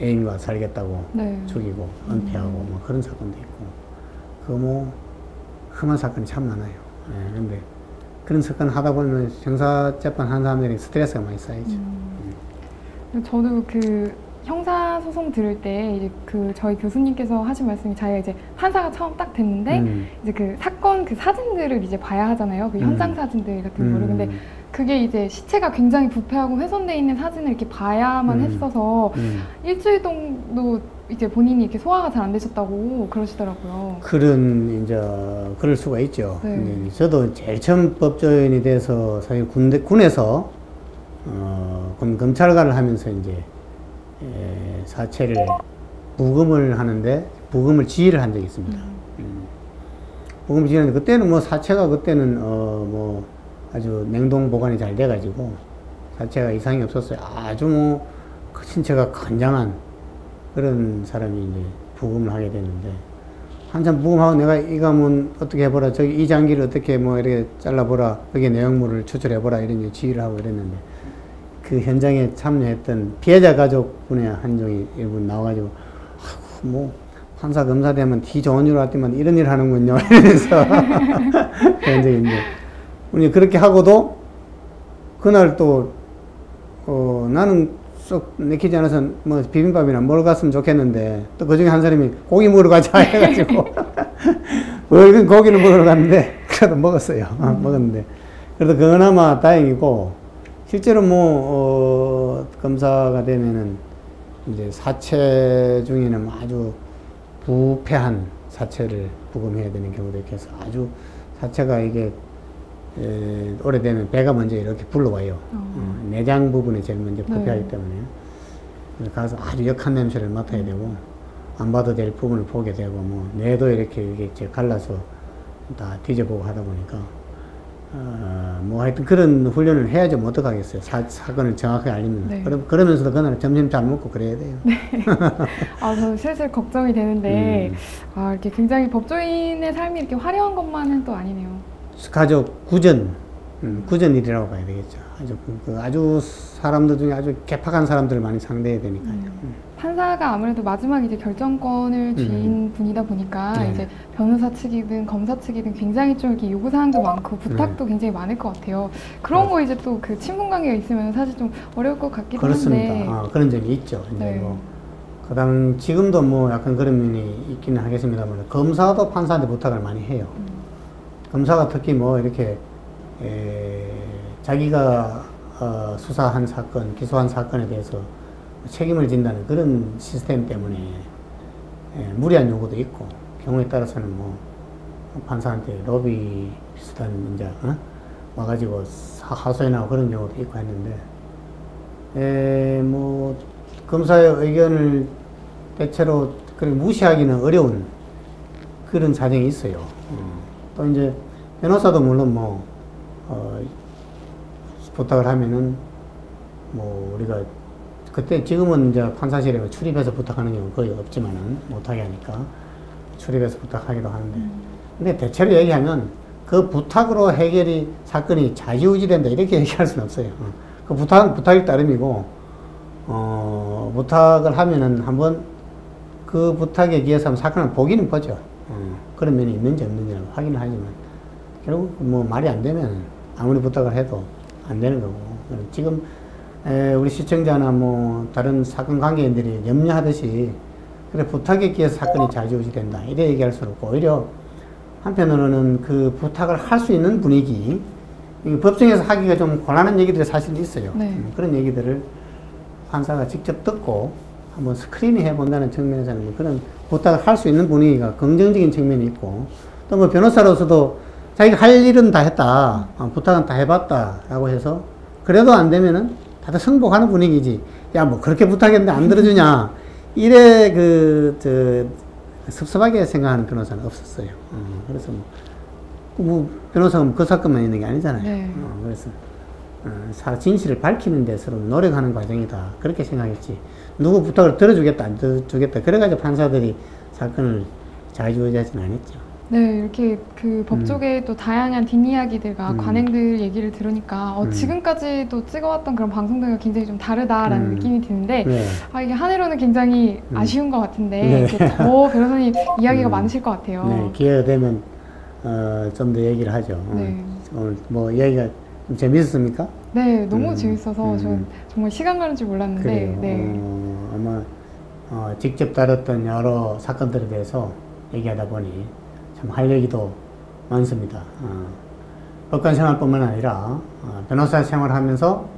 애인과 살겠다고 죽이고 은폐하고 뭐 그런 사건도 있고 그 뭐 험한 사건이 참 많아요. 근데 그런 사건 하다 보면 형사 재판 하는 사람들이 스트레스가 많이 쌓이죠. 저도 그 형사 소송 들을 때 이제 그 저희 교수님께서 하신 말씀이 자기가 이제 판사가 처음 딱 됐는데 이제 그 사건 그 사진들을 이제 봐야 하잖아요. 그 현장 사진들 같은 거를. 근데 그게 이제 시체가 굉장히 부패하고 훼손돼 있는 사진을 이렇게 봐야만 했어서 일주일 정도 이제 본인이 이렇게 소화가 잘 안 되셨다고 그러시더라고요. 그럴 수가 있죠. 근데 저도 제일 처음 법조인이 돼서 사실 군에서 검찰관을 하면서 이제 사체를 부검을 하는데 부검을 지휘를 한 적이 있습니다. 부검을 지휘하는데 그때는 뭐 사체가 그때는 뭐 아주 냉동 보관이 잘 돼가지고 사체가 이상이 없었어요. 아주 뭐 신체가 건장한 그런 사람이 이제 부검을 하게 됐는데, 한참 부검하고 내가 이거 한번 어떻게 해보라, 저기 이 장기를 어떻게 뭐 이렇게 잘라보라, 거기에 내용물을 추출해보라, 이런 지휘를 하고 이랬는데, 그 현장에 참여했던 피해자 가족분의 한 종이 일본 나와가지고, 뭐, 판사 검사 되면 티 좋은 일 같지만 이런 일 하는군요. 이러면서. 그런 적이 있는데, 우리 그렇게 하고도, 그날 또, 나는 쏙 내키지 않아서 뭐 비빔밥이나 먹으러 갔으면 좋겠는데, 또 그 중에 한 사람이 고기 먹으러 가자 해가지고, 고기는 먹으러 갔는데, 그래도 먹었어요. 먹었는데. 그래도 그나마 다행이고, 실제로 뭐, 검사가 되면은, 이제 사체 중에는 아주 부패한 사체를 부검해야 되는 경우도 있고 해서 아주 사체가 이게 오래되면 배가 먼저 이렇게 불러와요. 내장 부분이 제일 먼저 부패하기 때문에. 가서 아주 역한 냄새를 맡아야 되고, 안 봐도 될 부분을 보게 되고, 뭐, 뇌도 이렇게 갈라서 다 뒤져보고 하다 보니까, 뭐 하여튼 그런 훈련을 해야지 뭐 어떡하겠어요. 사건을 정확하게 알리면. 네. 그러면서도 그날 점심 잘 먹고 그래야 돼요. 네. 저 슬슬 걱정이 되는데, 이렇게 굉장히 법조인의 삶이 이렇게 화려한 것만은 또 아니네요. 가족 구전, 구전일이라고 봐야 되겠죠. 아주 사람들 중에 아주 개팍한 사람들을 많이 상대해야 되니까요. 판사가 아무래도 마지막 이제 결정권을 쥔 분이다 보니까 네. 이제 변호사 측이든 검사 측이든 굉장히 좀 이렇게 요구사항도 많고 부탁도 굉장히 많을 것 같아요. 그런 거 이제 또 그 친분 관계가 있으면 사실 좀 어려울 것 같기도 그렇습니다. 한데. 그런 점이 있죠. 이제 네. 뭐 지금도 뭐 약간 그런 면이 있기는 하겠습니다만, 검사도 판사한테 부탁을 많이 해요. 검사가 특히 뭐 이렇게 자기가 수사한 사건, 기소한 사건에 대해서 책임을 진다는 그런 시스템 때문에 무리한 요구도 있고, 경우에 따라서는 뭐 판사한테 로비 비슷한 이제 와가지고 하소연하고 그런 경우도 있고 했는데, 뭐 검사의 의견을 대체로 그렇게 무시하기는 어려운 그런 사정이 있어요. 또 이제 변호사도 물론 뭐 부탁을 하면은 뭐 우리가 그때 지금은 이제 판사실에 출입해서 부탁하는 경우는 거의 없지만은 못하게 하니까 출입해서 부탁하기도 하는데, 근데 대체로 얘기하면 그 부탁으로 사건이 좌지우지된다 이렇게 얘기할 수는 없어요. 그 부탁이 따름이고, 부탁을 하면은 한번 그 부탁에 의해서 사건을 보기는 보죠. 그런 면이 있는지 없는지 확인을 하지만, 결국 뭐 말이 안 되면 아무리 부탁을 해도 안 되는 거고, 지금 우리 시청자나 뭐 다른 사건 관계인들이 염려하듯이 그래 부탁에 의해서 사건이 좌지우지 된다 이래 얘기할 수 없고, 오히려 한편으로는 그 부탁을 할 수 있는 분위기, 법정에서 하기가 좀 곤란한 얘기들이 사실 있어요. 네. 그런 얘기들을 판사가 직접 듣고 한번 스크린을 해본다는 측면에서는 뭐 그런 부탁을 할 수 있는 분위기가 긍정적인 측면이 있고, 또 뭐 변호사로서도 자기가 할 일은 다 했다, 부탁은 다 해봤다 라고 해서 그래도 안 되면은 다들 승복하는 분위기지, 야 뭐 그렇게 부탁했는데 안 들어주냐 이래 섭섭하게 생각하는 변호사는 없었어요. 그래서 뭐 변호사가 그 사건만 있는 게 아니잖아요. 네. 그래서 진실을 밝히는 데 서로 노력하는 과정이다 그렇게 생각했지, 누구 부탁을 들어주겠다 안 들어주겠다 그래가지고 판사들이 사건을 좌지우지하진 않았죠. 네, 이렇게 그 법조계의 또 다양한 뒷이야기들과 관행들 얘기를 들으니까 지금까지도 찍어왔던 그런 방송들과 굉장히 좀 다르다라는 느낌이 드는데, 네. 이게 한 해로는 굉장히 아쉬운 것 같은데, 네. 이렇게 더 변호사님 이야기가 많으실 것 같아요. 네, 기회가 되면 좀 더 얘기를 하죠. 네. 오늘 뭐 이야기가 좀 재밌었습니까? 네, 너무 재밌어서 저는 정말 시간 가는 줄 몰랐는데, 그래요. 네. 아마 직접 다뤘던 여러 사건들에 대해서 얘기하다 보니 참 할 얘기도 많습니다. 법관 생활뿐만 아니라 변호사 생활하면서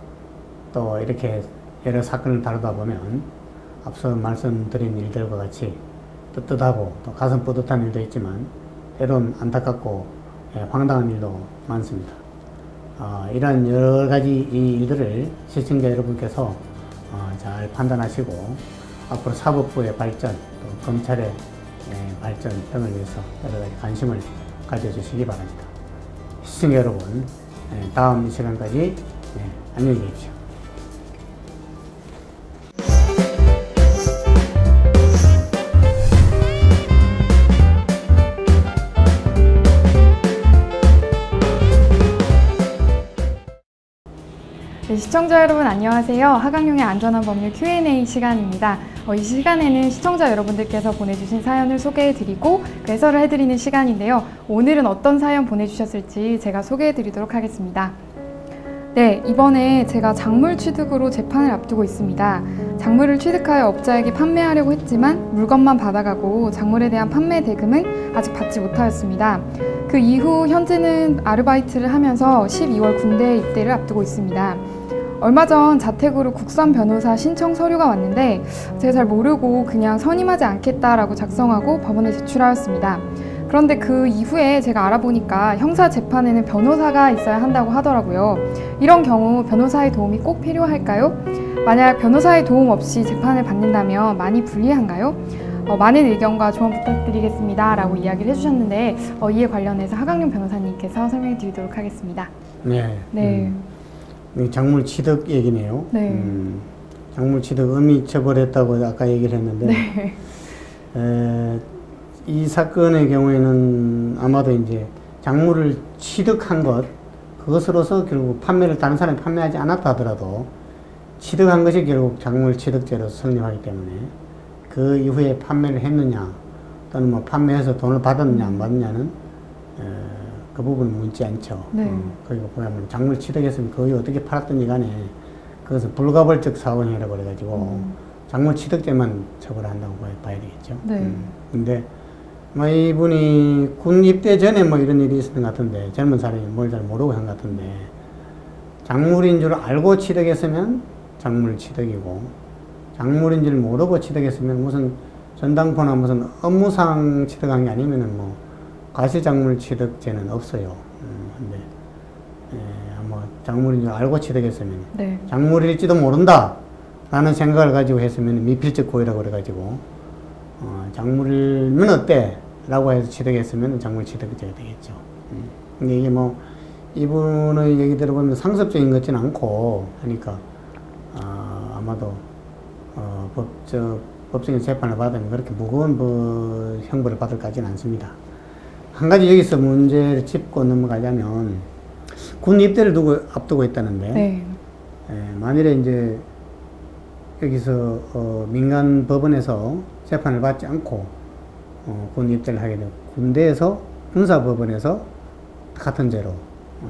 또 이렇게 여러 사건을 다루다 보면 앞서 말씀드린 일들과 같이 뜨뜻하고 또 가슴 뿌듯한 일도 있지만 때론 안타깝고 황당한 일도 많습니다. 이러한 여러 가지 이 일들을 시청자 여러분께서 잘 판단하시고 앞으로 사법부의 발전, 또 검찰의 발전 등을 위해서 여러 가지 관심을 가져주시기 바랍니다. 시청자 여러분, 다음 시간까지 안녕히 계십시오. 네, 시청자 여러분 안녕하세요. 하강용의 안전한 법률 Q&A 시간입니다. 이 시간에는 시청자 여러분들께서 보내주신 사연을 소개해드리고 그 해설을 해드리는 시간인데요. 오늘은 어떤 사연 보내주셨을지 제가 소개해드리도록 하겠습니다. 네, 이번에 제가 작물 취득으로 재판을 앞두고 있습니다. 작물을 취득하여 업자에게 판매하려고 했지만 물건만 받아가고 작물에 대한 판매 대금은 아직 받지 못하였습니다. 그 이후 현재는 아르바이트를 하면서 12월 군대에 입대를 앞두고 있습니다. 얼마 전 자택으로 국선 변호사 신청 서류가 왔는데 제가 잘 모르고 그냥 선임하지 않겠다라고 작성하고 법원에 제출하였습니다. 그런데 그 이후에 제가 알아보니까 형사 재판에는 변호사가 있어야 한다고 하더라고요. 이런 경우 변호사의 도움이 꼭 필요할까요? 만약 변호사의 도움 없이 재판을 받는다면 많이 불리한가요? 많은 의견과 조언 부탁드리겠습니다 라고 이야기를 해주셨는데 이에 관련해서 하강용 변호사님께서 설명해 드리도록 하겠습니다. 네. 네. 작물 취득 얘기네요. 네. 작물 취득 의미 처벌했다고 아까 얘기를 했는데 네. 이 사건의 경우에는 아마도 이제 작물을 취득한 그것으로서 결국 판매를 다른 사람이 판매하지 않았다 하더라도 취득한 것이 결국 작물 취득죄로 성립하기 때문에 그 이후에 판매를 했느냐 또는 뭐 판매해서 돈을 받았느냐 안 받느냐는 그 부분은 묻지 않죠. 네. 그리고 보면 작물 취득했으면 거의 어떻게 팔았든지 간에 그것은 불가벌적 사원행위라고 그래가지고 작물 취득죄만 처벌한다고 봐야 되겠죠. 네. 근데 뭐 이분이 군 입대 전에 뭐 이런 일이 있었던 것 같은데 젊은 사람이 뭘 잘 모르고 한 것 같은데 작물인 줄 알고 취득했으면 작물 취득이고 작물인 줄 모르고 취득했으면 무슨 전당포나 무슨 업무상 취득한 게 아니면은 뭐 과실작물 취득죄는 없어요. 근데 아마 작물인 줄 알고 취득했으면 네. 작물일지도 모른다 라는 생각을 가지고 했으면 미필적 고의라고 그래가지고 작물이면 어때? 라고 해서 취득했으면 작물 취득죄가 되겠죠. 근데 이게 뭐 이분의 얘기 들어보면 상습적인 것 같지는 않고 하니까 아마도 법적인 재판을 받으면 그렇게 무거운 형벌을 받을까지는 않습니다. 한 가지 여기서 문제를 짚고 넘어가자면 군 입대를 앞두고 있다는데 네. 만일에 이제 여기서 민간 법원에서 재판을 받지 않고 군 입대를 하게 되고 군대에서 군사법원에서 같은 죄로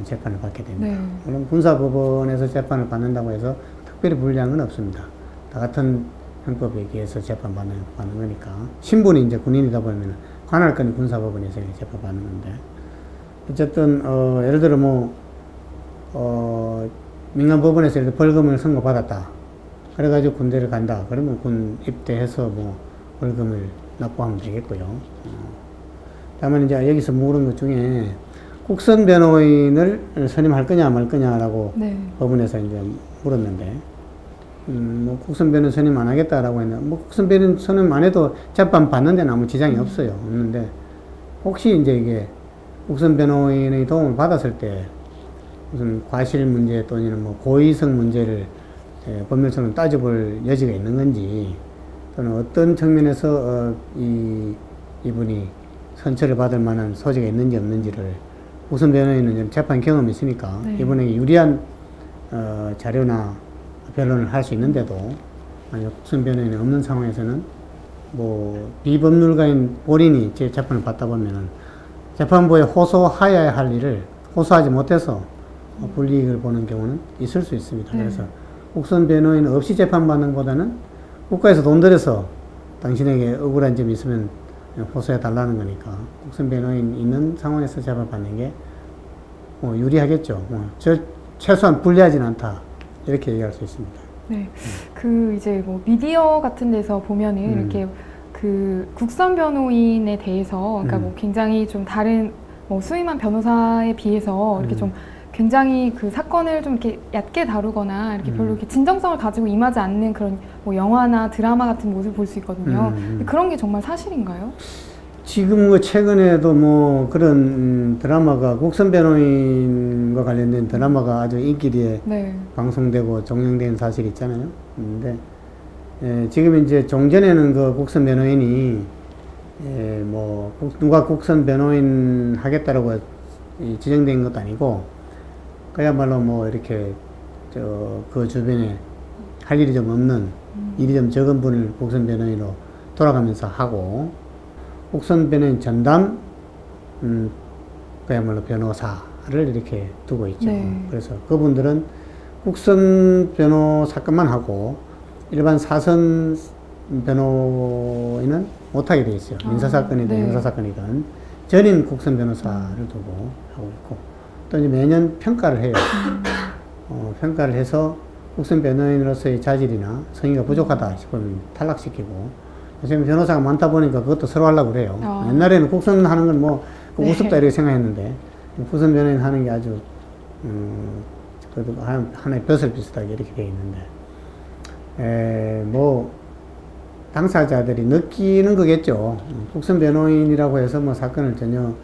재판을 받게 됩니다. 네. 물론 군사법원에서 재판을 받는다고 해서 특별히 불리한 건 없습니다. 다 같은 형법에 의해서 재판받는 거니까 신분이 이제 군인이다 보면 관할권이 군사법원에서 재판받는 건데 어쨌든 예를 들어 뭐 민간법원에서 예를 들어 벌금을 선고받았다. 그래가지고 군대를 간다. 그러면 군 입대해서 뭐 벌금을 납부하면 되겠고요. 다만 이제 여기서 물은 것 중에 국선 변호인을 선임할 거냐 말 거냐라고 네. 법원에서 이제 물었는데 뭐 국선 변호인 선임 안 하겠다라고 했는데 뭐 국선 변호인 선임 안 해도 재판 받는 데는 아무 지장이 없는데 혹시 이제 이게 국선 변호인의 도움을 받았을 때 무슨 과실 문제 또는 뭐 고의성 문제를 법률적으로 따져볼 여지가 있는 건지 또는 어떤 측면에서 이분이 선처를 받을 만한 소지가 있는지 없는지를 국선 변호인은 재판 경험이 있으니까 네. 이분에게 유리한 자료나 변론을 할 수 있는데도 만약 국선 변호인이 없는 상황에서는 뭐 비법률가인 본인이 재판을 받다 보면은 재판부에 호소하여야 할 일을 호소하지 못해서 불이익을 보는 경우는 있을 수 있습니다. 그래서 국선 변호인 없이 재판받는 것보다는 국가에서 돈 들여서 당신에게 억울한 점이 있으면 호소해 달라는 거니까 국선 변호인 있는 상황에서 재판받는 게 유리하겠죠. 최소한 불리하진 않다. 이렇게 얘기할 수 있습니다. 네. 이제 뭐 미디어 같은 데서 보면은 이렇게 그 국선 변호인에 대해서 그러니까 뭐 굉장히 좀 다른 뭐 수임한 변호사에 비해서 이렇게 좀 굉장히 그 사건을 좀 이렇게 얕게 다루거나 이렇게 별로 이렇게 진정성을 가지고 임하지 않는 그런 뭐 영화나 드라마 같은 모습을 볼 수 있거든요. 그런 게 정말 사실인가요? 지금 최근에도 뭐 그런 드라마가 국선 변호인과 관련된 드라마가 아주 인기리에 네. 방송되고 종영된 사실이 있잖아요. 근데 지금 이제 종전에는 그 국선 변호인이 뭐 누가 국선 변호인 하겠다라고 지정된 것도 아니고 그야말로 뭐 이렇게 그 주변에 할 일이 좀 없는 일이 좀 적은 분을 국선 변호인으로 돌아가면서 하고, 국선 변호인 전담 그야말로 변호사를 이렇게 두고 있죠. 네. 그래서 그분들은 국선 변호 사건만 하고 일반 사선 변호인은 못하게 돼 있어요. 민사사건이든 네. 형사사건이든 전임 국선 변호사를 두고 하고 있고, 또 이제 매년 평가를 해요. 평가를 해서 국선 변호인으로서의 자질이나 성의가 부족하다 싶으면 탈락시키고, 요즘 변호사가 많다 보니까 그것도 서로 하려고 그래요. 옛날에는 국선 하는 건 뭐 우습다 이렇게 생각했는데, 국선 변호인 하는 게 아주 그래도 하나의 벼슬 비슷하게 이렇게 되어 있는데, 뭐 당사자들이 느끼는 거겠죠. 국선 변호인이라고 해서 뭐 사건을 전혀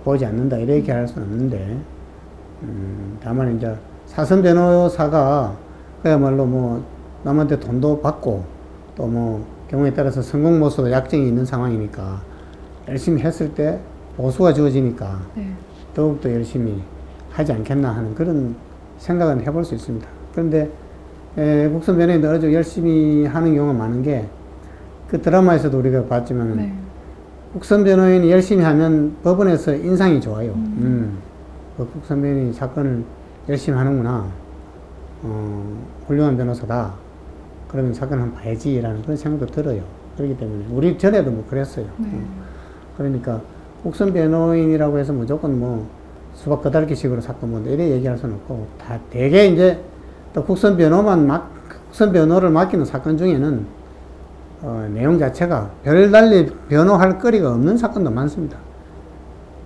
보지 않는다 이렇게 할 수는 없는데, 다만 이제 사선 변호사가 그야말로 뭐 남한테 돈도 받고 또 뭐 경우에 따라서 성공 모수도 약정이 있는 상황이니까 열심히 했을 때 보수가 주어지니까 네. 더욱더 열심히 하지 않겠나 하는 그런 생각은 해볼 수 있습니다. 그런데 국선 변호인도 아주 열심히 하는 경우가 많은 게, 그 드라마에서도 우리가 봤지만 네. 국선 변호인이 열심히 하면 법원에서 인상이 좋아요. 그 국선 변호인이 사건을 열심히 하는구나, 훌륭한 변호사다, 그러면 사건 한번 봐야지라는 그런 생각도 들어요. 그렇기 때문에 우리 전에도 뭐 그랬어요. 네. 그러니까 국선 변호인이라고 해서 무조건 뭐 수박 거달기식으로 사건 본다 이래 얘기할 수는 없고, 다 대개 이제 또 국선 변호를 맡기는 사건 중에는 내용 자체가 별달리 변호할 거리가 없는 사건도 많습니다.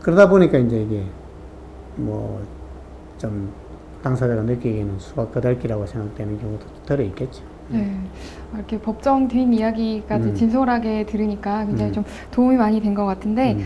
그러다 보니까 이제 이게 뭐 좀 당사자가 느끼기에는 수박 거달기라고 생각되는 경우도 들어있겠죠. 네. 이렇게 법정 뒷이야기까지 진솔하게 들으니까 굉장히 좀 도움이 많이 된 것 같은데,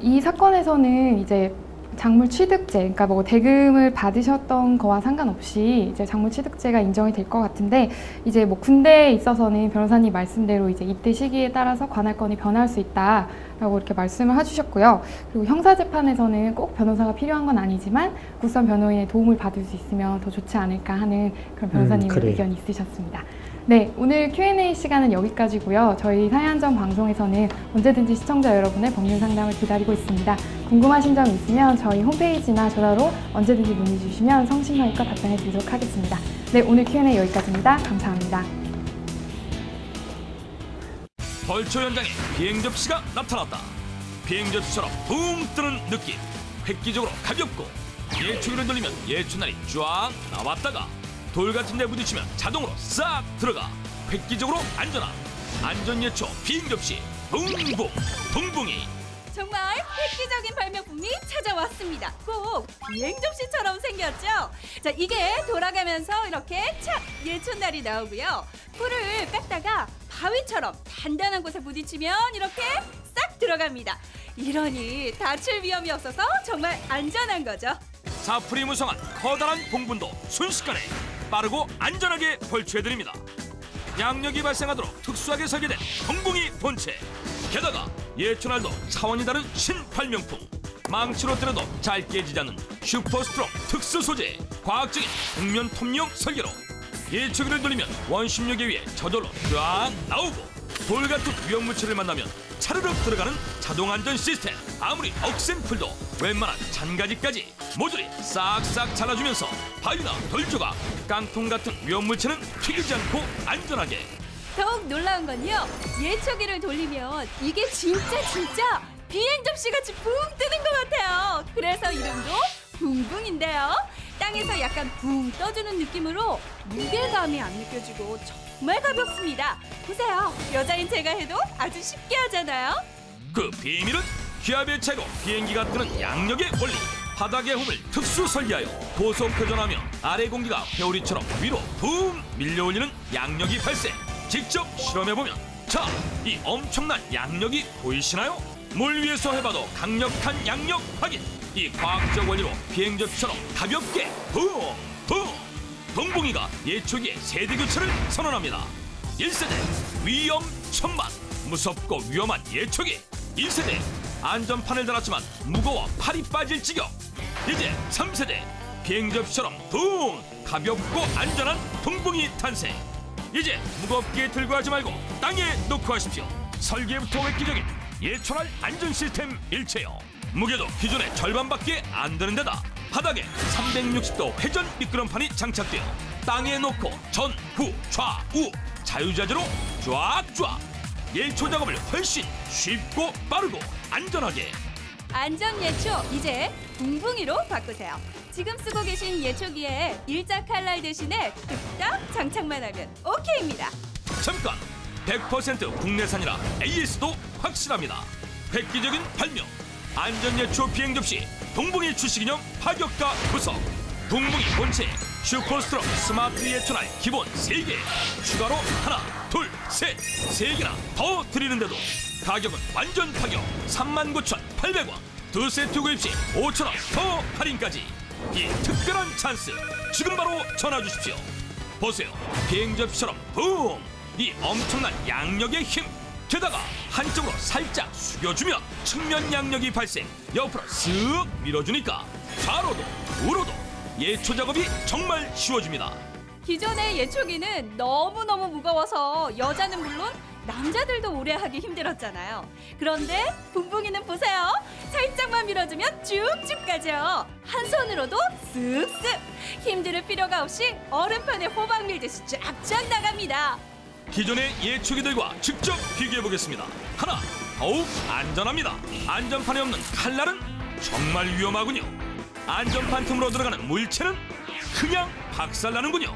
이 사건에서는 이제 작물 취득제, 그러니까 뭐 대금을 받으셨던 거와 상관없이 이제 작물 취득제가 인정이 될 것 같은데, 이제 뭐 군대에 있어서는 변호사님 말씀대로 이제 입대 시기에 따라서 관할권이 변할 수 있다라고 이렇게 말씀을 해주셨고요. 그리고 형사재판에서는 꼭 변호사가 필요한 건 아니지만 국선 변호인의 도움을 받을 수 있으면 더 좋지 않을까 하는 그런 변호사님의 의견이 있으셨습니다. 네, 오늘 Q&A 시간은 여기까지고요. 저희 사회안전 방송에서는 언제든지 시청자 여러분의 법률 상담을 기다리고 있습니다. 궁금하신 점 있으면 저희 홈페이지나 전화로 언제든지 문의 주시면 성심성의껏 답변해 드리도록 하겠습니다. 네, 오늘 Q&A 여기까지입니다. 감사합니다. 벌초 현장에 비행 접시가 나타났다. 비행 접시처럼 붕 뜨는 느낌. 획기적으로 가볍고, 예초기를 돌리면 예초날이 쫙 나왔다가 돌 같은 데 부딪히면 자동으로 싹 들어가. 획기적으로 안전한 안전예초 비행 접시 붕붕 붕붕이. 정말 획기적인 발명품이 찾아왔습니다. 꼭 비행 접시처럼 생겼죠? 자, 이게 돌아가면서 이렇게 착 예초날이 나오고요. 풀을 뺐다가 바위처럼 단단한 곳에 부딪히면 이렇게 싹 들어갑니다. 이러니 다칠 위험이 없어서 정말 안전한 거죠. 사풀이 무성한 커다란 봉분도 순식간에 빠르고 안전하게 벌초해드립니다. 양력이 발생하도록 특수하게 설계된 붕붕이 본체. 게다가 예초날도 차원이 다른 신발명품. 망치로 때려도 잘 깨지지 않는 슈퍼스트롱 특수 소재. 과학적인 국면 톱니용 설계로 예초기를 돌리면 원심력에 의해 저절로 쫙 나오고, 돌 같은 위험 물체를 만나면 차르륵 들어가는 자동 안전 시스템. 아무리 억센풀도 웬만한 잔가지까지 모조리 싹싹 잘라주면서 바위나 돌 조각, 깡통 같은 위험 물체는 튀기지 않고 안전하게. 더욱 놀라운 건요, 예초기를 돌리면 이게 진짜 비행 접시같이 붕 뜨는 것 같아요. 그래서 이름도 붕붕인데요. 땅에서 약간 붕 떠주는 느낌으로 무게감이 안 느껴지고 정말 가볍습니다. 보세요, 여자인 제가 해도 아주 쉽게 하잖아요. 그 비밀은 기압의 차이로 비행기가 뜨는 양력의 원리. 바닥의 홈을 특수 설계하여 고속 회전하며 아래 공기가 회오리처럼 위로 붕 밀려올리는 양력이 발생. 직접 실험해보면, 자, 이 엄청난 양력이 보이시나요? 물 위에서 해봐도 강력한 양력 확인. 이 과학적 원리로 비행접시처럼 가볍게 붕붕. 붕붕이가 예초기의 세대 교체를 선언합니다. 1세대 위험 천만, 무섭고 위험한 예초기. 2세대 안전판을 달았지만 무거워 팔이 빠질 지경. 이제 3세대 비행접시처럼 붕 가볍고 안전한 동봉이 탄생. 이제 무겁게 들고 하지 말고 땅에 놓고 하십시오. 설계부터 획기적인 예천할 안전 시스템 일체요. 무게도 기존의 절반밖에 안 되는 데다 바닥에 360도 회전 미끄럼판이 장착되어 땅에 놓고 전, 후, 좌우 자유자재로 쫙쫙 예초 작업을 훨씬 쉽고 빠르고 안전하게. 안전 예초 이제 붕붕이로 바꾸세요. 지금 쓰고 계신 예초기에 일자 칼날 대신에 뚝딱 장착만 하면 오케이입니다. 잠깐! 100% 국내산이라 AS도 확실합니다. 획기적인 발명 안전예초 비행접시 동봉이 출시기념 파격가 구성. 동봉이 본체 슈퍼스트럭 스마트 예초날 기본 3개 추가로 하나, 둘, 셋 3개나 더 드리는데도 가격은 완전 파격 39,800원. 2세트 구입 시 5,000원 더 할인까지. 이 특별한 찬스 지금 바로 전화 주십시오. 보세요. 비행접시처럼 붕! 이 엄청난 양력의 힘. 게다가 한쪽으로 살짝 숙여주면 측면 양력이 발생. 옆으로 쓱 밀어주니까 좌로도 우로도 예초 작업이 정말 쉬워집니다. 기존의 예초기는 너무너무 무거워서 여자는 물론 남자들도 오래 하기 힘들었잖아요. 그런데 붕붕이는 보세요. 살짝만 밀어주면 쭉쭉 가죠. 한 손으로도 쓱쓱. 힘들을 필요가 없이 얼음판에 호박 밀듯이 쫙쫙 나갑니다. 기존의 예초기들과 직접 비교해 보겠습니다. 하나, 더욱 안전합니다. 안전판에 없는 칼날은 정말 위험하군요. 안전판 틈으로 들어가는 물체는 그냥 박살나는군요.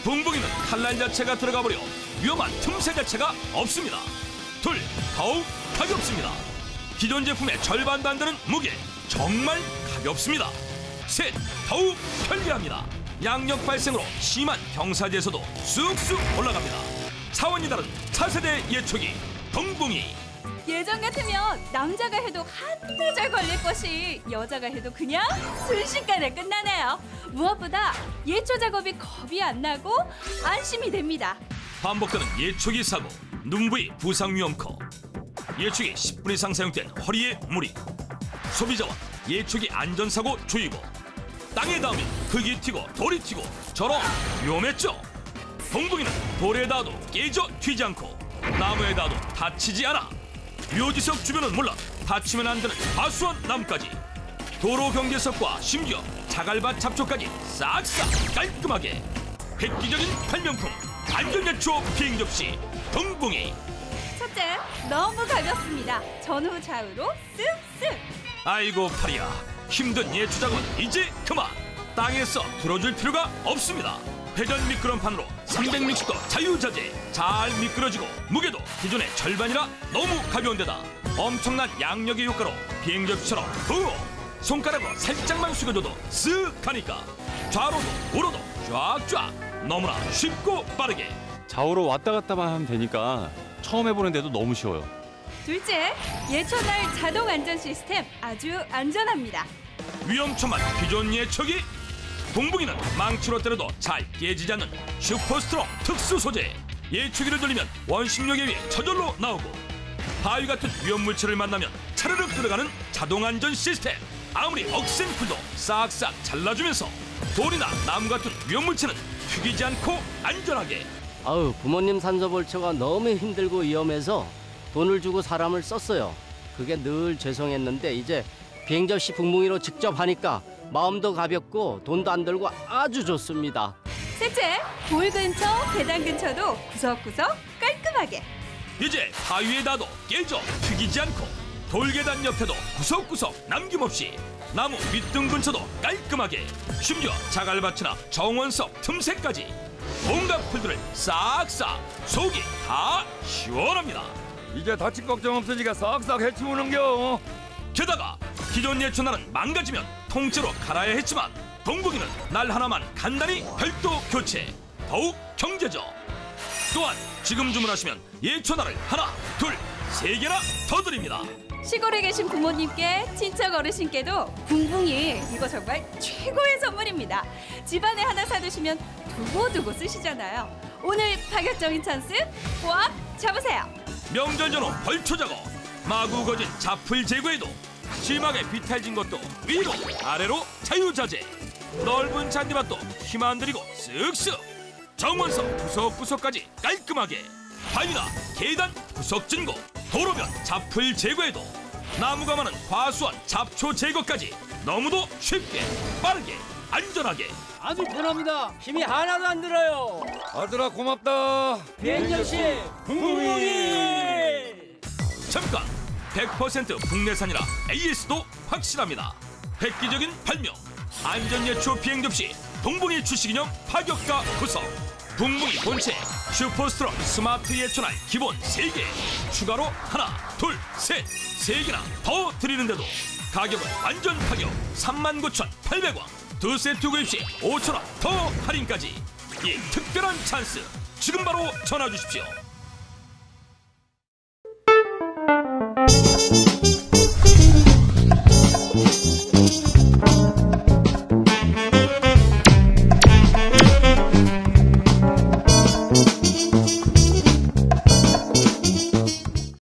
붕붕이는 칼날 자체가 들어가 버려 위험한 틈새 자체가 없습니다. 둘, 더욱 가볍습니다. 기존 제품의 절반도 안 되는 무게, 정말 가볍습니다. 셋, 더욱 편리합니다. 양력 발생으로 심한 경사지에서도 쑥쑥 올라갑니다. 차원이 다른 차세대 예초기 동봉이. 예전 같으면 남자가 해도 한두 달 걸릴 것이 여자가 해도 그냥 순식간에 끝나네요. 무엇보다 예초 작업이 겁이 안 나고 안심이 됩니다. 반복되는 예초기 사고, 눈 부위 부상 위험 커. 예초기 10분 이상 사용된 허리에 무리. 소비자와 예초기 안전사고 주의보. 땅에 닿으면 흙이 튀고 돌이 튀고 저런 위험했죠. 동봉이는 돌에 닿아도 깨져 튀지 않고 나무에 닿아도 다치지 않아. 묘지석 주변은 물론 다치면 안 되는 과수원 나무까지 도로 경계석과 심지어 자갈밭 잡초까지 싹싹 깔끔하게. 획기적인 발명품 안전예초 비행접시 동봉이. 첫째, 너무 가볍습니다. 전후 좌우로 쓱쓱. 아이고 팔이야, 힘든 예초 작업은 이제 그만. 땅에서 들어줄 필요가 없습니다. 회전 미끄럼판으로 360도 자유자재 잘 미끄러지고 무게도 기존의 절반이라 너무 가벼운데다 엄청난 양력의 효과로 비행접시처럼 붕! 손가락으로 살짝만 숙여줘도 쓱 가니까 좌로도 우로도 쫙쫙 너무나 쉽고 빠르게. 좌우로 왔다 갔다만 하면 되니까 처음 해보는데도 너무 쉬워요. 않둘째 예초날 자동 안전 시스템 아주 안전합니다. 위험천만 기존 예초기 동봉이는 망치로 때려도 잘 깨지지 않는 슈퍼스트롱 특수 소재. 예초기를 돌리면 원심력에 의해 저절로 나오고 바위 같은 위험 물체를 만나면 차르륵 들어가는 자동 안전 시스템. 아무리 억센 풀도 싹싹 잘라주면서 돌이나 나무 같은 위험 물체는 튀기지 않고 안전하게. 아유, 부모님 산소벌초가 너무 힘들고 위험해서 돈을 주고 사람을 썼어요. 그게 늘 죄송했는데 이제 비행접시 붕붕이로 직접 하니까 마음도 가볍고 돈도 안 들고 아주 좋습니다. 셋째, 돌 근처, 계단 근처도 구석구석 깔끔하게. 이제 바위에 닿아도 깨져 튀기지 않고 돌계단 옆에도 구석구석 남김없이 나무 밑등 근처도 깔끔하게 심지어 자갈밭이나 정원석 틈새까지 온갖 풀들을 싹싹 속이 다 시원합니다. 이제 다칠 걱정 없으니까 싹싹 해치우는겨. 게다가 기존 예초날은 망가지면 통째로 갈아야 했지만 동봉이는 날 하나만 간단히 별도 교체. 더욱 경제적. 또한 지금 주문하시면 예초날을 하나, 둘, 3개나 더 드립니다. 시골에 계신 부모님께 친척 어르신께도 붕붕이 이거 정말 최고의 선물입니다. 집안에 하나 사두시면 두고두고 쓰시잖아요. 오늘 파격적인 찬스 꽉 잡으세요. 명절 전후 벌초 작업, 마구 거진 잡풀 제거에도 심하게 비탈진 것도 위로 아래로 자유자재. 넓은 잔디밭도 힘 안 들이고 쓱쓱. 정원석 구석구석까지 깔끔하게. 바위나 계단 구석 진고, 도로변 잡풀 제거에도 나무가 많은 과수원 잡초 제거까지 너무도 쉽게 빠르게 안전하게. 아주 편합니다. 힘이 하나도 안 들어요. 아들아 고맙다. 비행접시 붕붕이. 잠깐 100% 국내산이라 AS도 확실합니다. 획기적인 발명 안전예초 비행접시 붕붕이 출시기념 파격가 구성. 붕붕이 본체 슈퍼스트롱 스마트 예초날 기본 3개 추가로 하나 둘 셋 3개나 더 드리는데도 가격은 완전 파격 39,800원. 2세트 구입 시 5,000원 더 할인까지. 이 특별한 찬스 지금 바로 전화 주십시오.